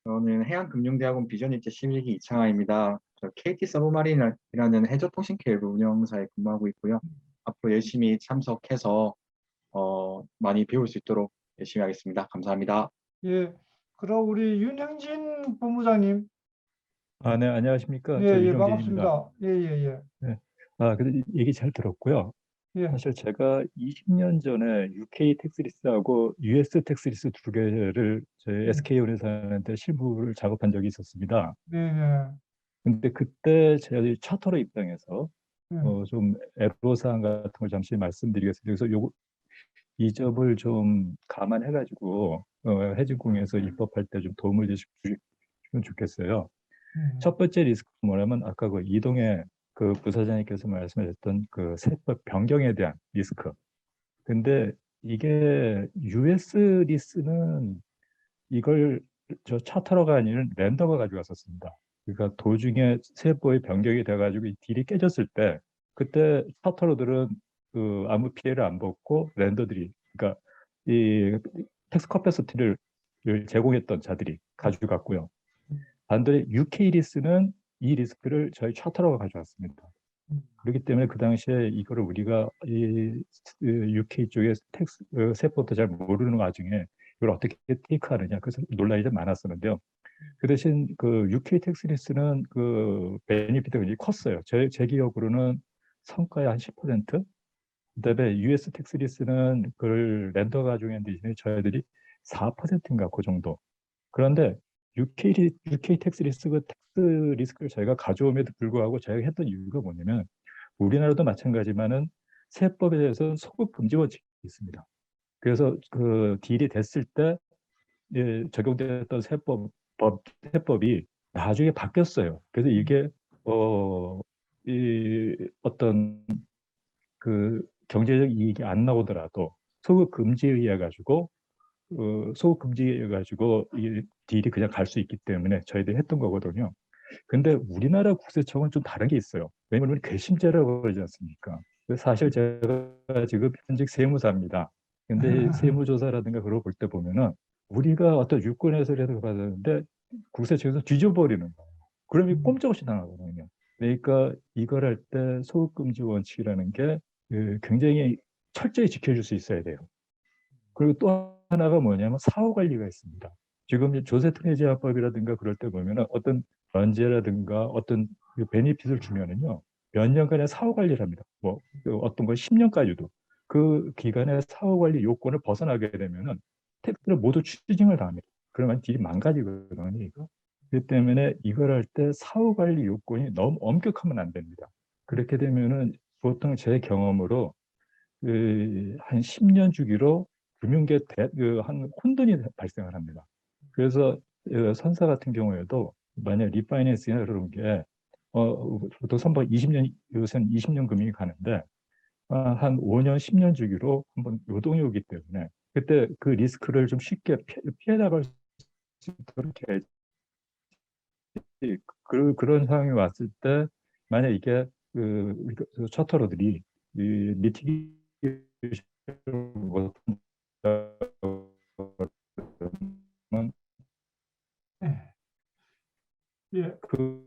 저는 해양금융대학원 비전일제 11기 이창하입니다. 저 KT 서브마린이라는 해저통신 케이블 운영사에 근무하고 있고요. 앞으로 열심히 참석해서 많이 배울 수 있도록 열심히 하겠습니다. 감사합니다. 예. 그럼 우리 윤형진 본부장님. 네, 안녕하십니까. 예, 저 예, 윤형진입니다. 반갑습니다. 예, 예, 예. 네. 그래도 얘기 잘 들었고요. 예. 사실 제가 20년 전에 UK 텍스리스하고 US 텍스리스 두 개를 저희 SK은행사한테 실무를 작업한 적이 있었습니다. 네, 네. 근데 그때 제가 차터로 입장해서 네. 좀 애로사항 같은 걸 잠시 말씀드리겠습니다. 그래서 이 점을 좀 감안해가지고 해진공에서 입법할 때 좀 도움을 주시면 좋겠어요. 첫 번째 리스크는 뭐냐면 아까 그 이동의 그 부사장님께서 말씀하셨던 그 세법 변경에 대한 리스크. 근데 이게 US 리스는 이걸 저 차터러가 아닌 랜더가 가지고 왔었습니다. 그러니까 도중에 세법이 변경이 돼가지고 이 딜이 깨졌을 때 그때 차터러들은 그 아무 피해를 안 받고 랜더들이 그러니까 이 텍스 커패시티를 제공했던 자들이 가져갔고요. 반대로 UK 리스는 이 리스크를 저희 차터러가 가져왔습니다. 그렇기 때문에 그 당시에 이거를 우리가 이 UK 쪽에 텍스 세법도 잘 모르는 와중에 이걸 어떻게 테이크하느냐 그래서 논란이 좀 많았었는데요. 그 대신 그 UK 텍스 리스는 그 베니피트가 굉장히 컸어요. 제 기억으로는 성과의 한 10%. 그다음에 US 텍스 리스는 그걸 랜더 가중한 대신에 저희들이 4%인가 그 정도. 그런데 UK 텍스 리스크를 저희가 가져옴에도 불구하고 저희가 했던 이유가 뭐냐면 우리나라도 마찬가지지만은 세법에 대해서 소급 금지 원칙이 있습니다. 그래서 그 딜이 됐을 때 적용됐던 세법이 나중에 바뀌었어요. 그래서 이게 이 어떤 그 경제적 이익이 안 나오더라도 소급 금지에 의해 가지고 소급 금지에 의해 가지고 이 딜이 그냥 갈 수 있기 때문에 저희들이 했던 거거든요. 근데 우리나라 국세청은 좀 다른 게 있어요. 왜냐하면 괘씸죄라고 그러지 않습니까? 사실 제가 지금 현직 세무사입니다. 근데 세무조사라든가 그런 거 볼 때 보면은 우리가 어떤 유권에서라도 받았는데 국세청에서 뒤져버리는 거예요. 그러면 꼼짝없이 당하거든요. 그러니까 이걸 할 때 소급금지 원칙이라는 게 굉장히 철저히 지켜줄 수 있어야 돼요. 그리고 또 하나가 뭐냐면 사후 관리가 있습니다. 지금 조세특례 제한법이라든가 그럴 때 보면은 어떤 면제라든가 어떤 베니핏을 주면은요 몇 년간의 사후 관리를 합니다. 뭐 어떤 건 10년까지도 그 기간의 사후 관리 요건을 벗어나게 되면은 텍스를 모두 추징을 당합니다. 그러면 딜이 망가지거든요. 이거. 그렇기 때문에 이걸 할 때 사후 관리 요건이 너무 엄격하면 안 됩니다. 그렇게 되면은 보통 제 경험으로 한 10년 주기로 금융계 한 혼돈이 발생을 합니다. 그래서 선사 같은 경우에도 만약 리파이낸스나 그런 게 보통 선박 20년 요새는 20년 금융이 가는데 한 5년 10년 주기로 한번 요동이 오기 때문에 그때 그 리스크를 좀 쉽게 피해 나갈 수 있도록 해야지. 그런 상황이 왔을 때 만약 이게 그 차터러들이 미티게이션 예. 그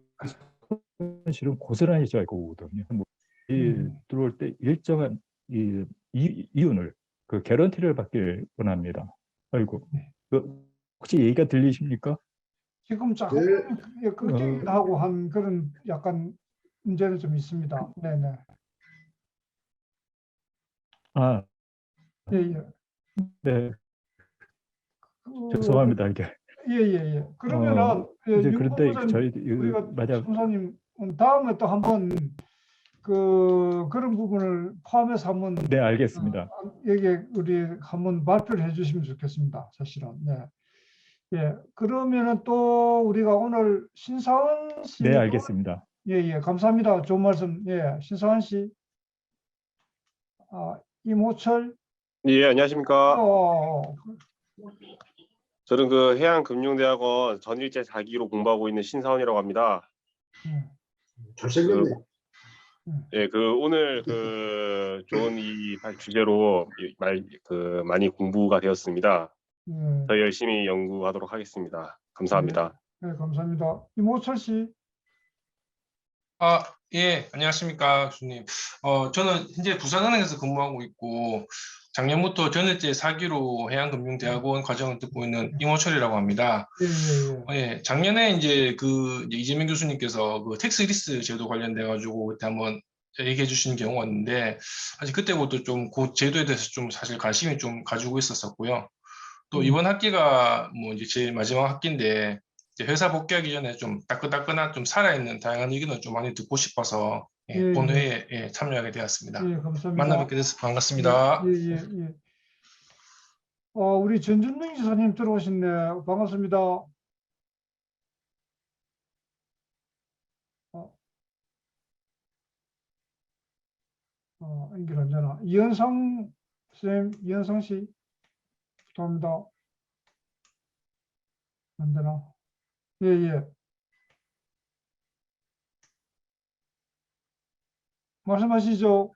사실은 고스란히 저희가 오거든요. 들어올 때 일정한 이윤을 그 개런티를 받길 원합니다. 아이고, 혹시 얘기가 들리십니까? 지금 조금 끊기기도 하고 한 그런 약간 문제는 좀 있습니다. 네네. 아, 예. 네. 죄송합니다 이게. 예. 그러면은 이제 그런데 저희 우리가 만약 선사님 다음에 또 한번 그런 부분을 포함해서 한번 네 알겠습니다. 여기 우리 한번 발표를 해주시면 좋겠습니다. 사실은. 네. 예. 그러면은 또 우리가 오늘 신사원 씨. 네 알겠습니다. 예. 감사합니다. 좋은 말씀. 예. 신사원 씨. 임호철. 예, 안녕하십니까. 저는 그 해양금융대학원 전일제 4기로 공부하고 있는 신사원이라고 합니다. 잘생겼네. 예, 오늘 좋은 이 주제로 많이 공부가 되었습니다. 더 열심히 연구하도록 하겠습니다. 감사합니다. 네, 감사합니다. 임호철 씨. 예, 안녕하십니까, 교수님. 저는 현재 부산은행에서 근무하고 있고, 작년부터 전일제 4기로 해양금융대학원 과정을 듣고 있는 임호철이라고 합니다. 예, 작년에 이제 이재명 교수님께서 텍스리스 제도 관련돼가지고 그때 한번 얘기해 주신 경우가 있는데, 사실 그때부터 좀 그 제도에 대해서 좀 사실 관심이 좀 가지고 있었었고요. 또 이번 학기가 뭐 이제 제 마지막 학기인데, 이제 회사 복귀하기 전에 좀 따끈따끈한 좀 살아있는 다양한 의견을 좀 많이 듣고 싶어서 본회의에 참여하게 되었습니다. 예, 감사합니다. 만나 뵙게 돼서 반갑습니다. 예. 우리 전준명 지사님 들어오셨네. 반갑습니다. 연결 안 되나? 이현성 쌤, 이현성 씨, 부탁합니다. 안 되나? 예, 예. 말씀하시죠.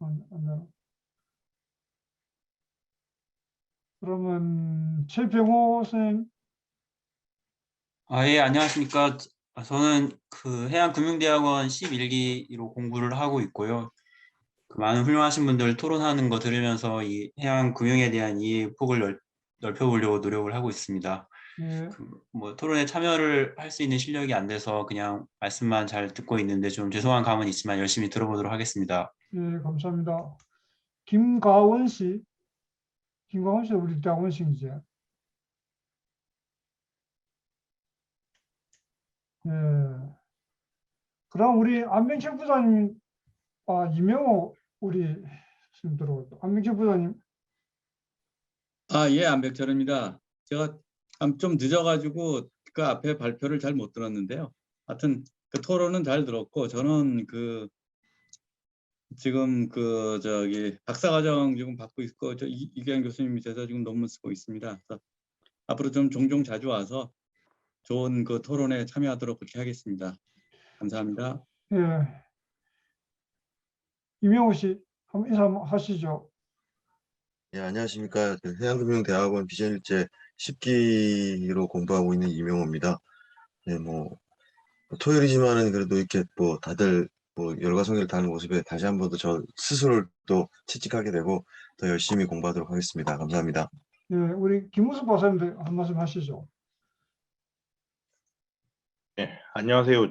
안 되나? 그러면 최병호 쌤, 예, 안녕하십니까. 저는 그 해양금융대학원 11기로 공부를 하고 있고요. 그 많은 훌륭하신 분들 토론하는 거 들으면서 이 해양금융에 대한 이해 폭을 넓혀보려고 노력을 하고 있습니다. 예, 뭐 토론에 참여를 할 수 있는 실력이 안 돼서 그냥 말씀만 잘 듣고 있는데 좀 죄송한 감은 있지만 열심히 들어보도록 하겠습니다. 예, 감사합니다. 김가원 씨, 김가원 씨 우리 대학원생이지. 예. 그럼 우리 안명철 부장님, 이명호 우리 지금 들어오고 안명철 부장님. 예, 안백철입니다. 제가 좀 늦어가지고 그 앞에 발표를 잘 못 들었는데요. 하여튼 그 토론은 잘 들었고 저는 지금 박사과정 지금 받고 있고 이기환 교수님 밑에서 지금 논문 쓰고 있습니다. 그래서 앞으로 좀 종종 자주 와서 좋은 그 토론에 참여하도록 그렇게 하겠습니다. 감사합니다. 예. 이명호 씨, 한번 인사 한번 하시죠. 예, 안녕하십니까. 해양금융대학원 비전일제 10기로 공부하고 있는 이명호입니다. 네, 토요일이지만은 그래도 이렇게 다들 열과성기를 다하는 모습에 다시 한 번 더 저 스스로를 또 채찍하게 되고 더 열심히 공부하도록 하겠습니다. 감사합니다. 예, 우리 김우수 박사님도 한 말씀 하시죠. 네, 안녕하세요.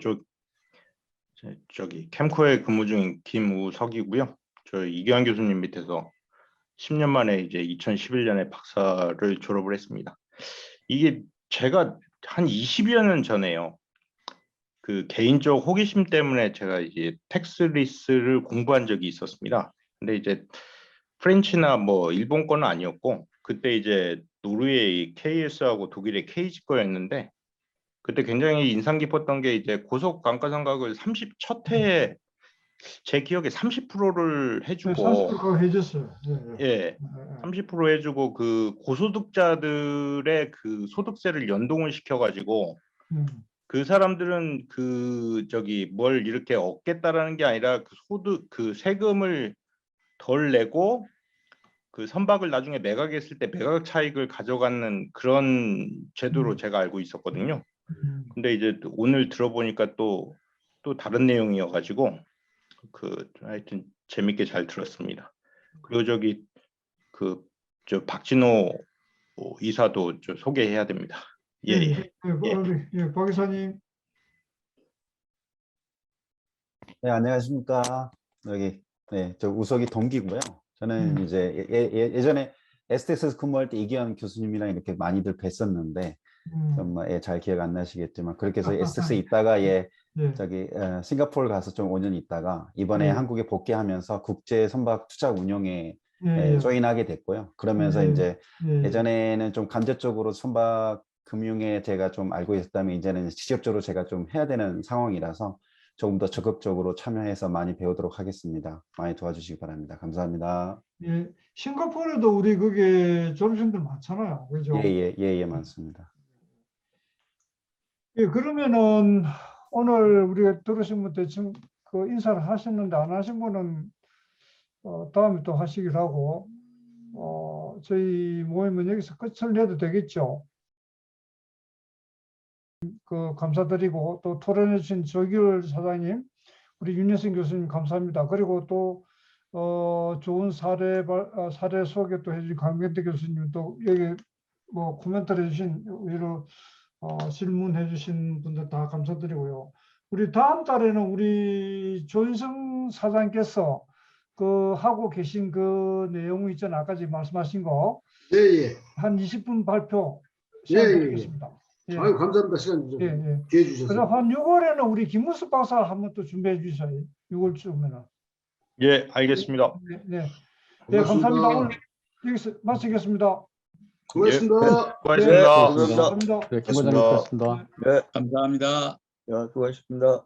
저기 캠코에 근무 중인 김우석이고요. 저 이기환 교수님 밑에서 10년 만에 이제 2011년에 박사를 졸업을 했습니다. 이게 제가 한 20여 년 전에요. 그 개인적 호기심 때문에 제가 이제 텍스리스를 공부한 적이 있었습니다. 근데 이제 프렌치나 일본 거는 아니었고 그때 이제 노르웨이 KS하고 독일의 KG 거였는데 그때 굉장히 인상 깊었던 게 이제 고속 감가상각을 첫 해에 제 기억에 30%를 해주고 30% 해줬어요. 예, 30% 해주고 그 고소득자들의 그 소득세를 연동을 시켜가지고 그 사람들은 뭘 이렇게 얻겠다라는 게 아니라 그 세금을 덜 내고 그 선박을 나중에 매각했을 때 매각 차익을 가져가는 그런 제도로 제가 알고 있었거든요. 근데 이제 오늘 들어보니까 또 다른 내용이어가지고 하여튼 재밌게 잘 들었습니다. 그리고 저 박진호 이사도 소개해야 됩니다. 예. 박 이사님. 네, 안녕하십니까. 저 우석이 동기고요. 저는 이제 예전에 STX에서 근무할 때 이기환 교수님이랑 이렇게 많이들 뵀었는데 잘 기억 안 나시겠지만 그렇게 해서 STX에 있다가 싱가포르 가서 좀 5년 있다가 이번에 한국에 복귀하면서 국제 선박 투자 운용에 조인하게 됐고요. 그러면서 이제 예전에는 좀 간접적으로 선박 금융에 제가 좀 알고 있었다면 이제는 직접적으로 제가 좀 해야 되는 상황이라서 조금 더 적극적으로 참여해서 많이 배우도록 하겠습니다. 많이 도와주시기 바랍니다. 감사합니다. 예, 싱가포르에도 우리 그게 졸업생들 많잖아요. 그죠? 예, 많습니다. 예, 그러면은 오늘 우리가 들으신 분들 지금 인사를 하셨는데 안 하신 분은 다음에 또 하시기로 하고 저희 모임은 여기서 끝을 내도 되겠죠. 감사드리고 또 토론해 주신 조기열 사장님, 우리 윤여승 교수님 감사합니다. 그리고 또 좋은 사례 소개 또 해주신 강경태 교수님 또 여기 코멘트를 해주신 위로 질문해 주신 분들 다 감사드리고요. 우리 다음 달에는 우리 조인성 사장께서 하고 계신 그 내용 있잖아요. 아까 지금 말씀하신 거. 한 20분 발표 시간 드리겠습니다. 아유, 감사합니다. 시간 주셔서. 기회 주셔서. 그래서 한 6월에는 우리 김문수 박사 한번 또 준비해 주셔요. 6월쯤에는. 예, 알겠습니다. 네, 감사합니다. 오늘 여기서 마치겠습니다. 고맙습니다. 수고하셨습니다. 네, 김 과장님 고맙습니다. 네, 감사합니다. 수고하셨습니다.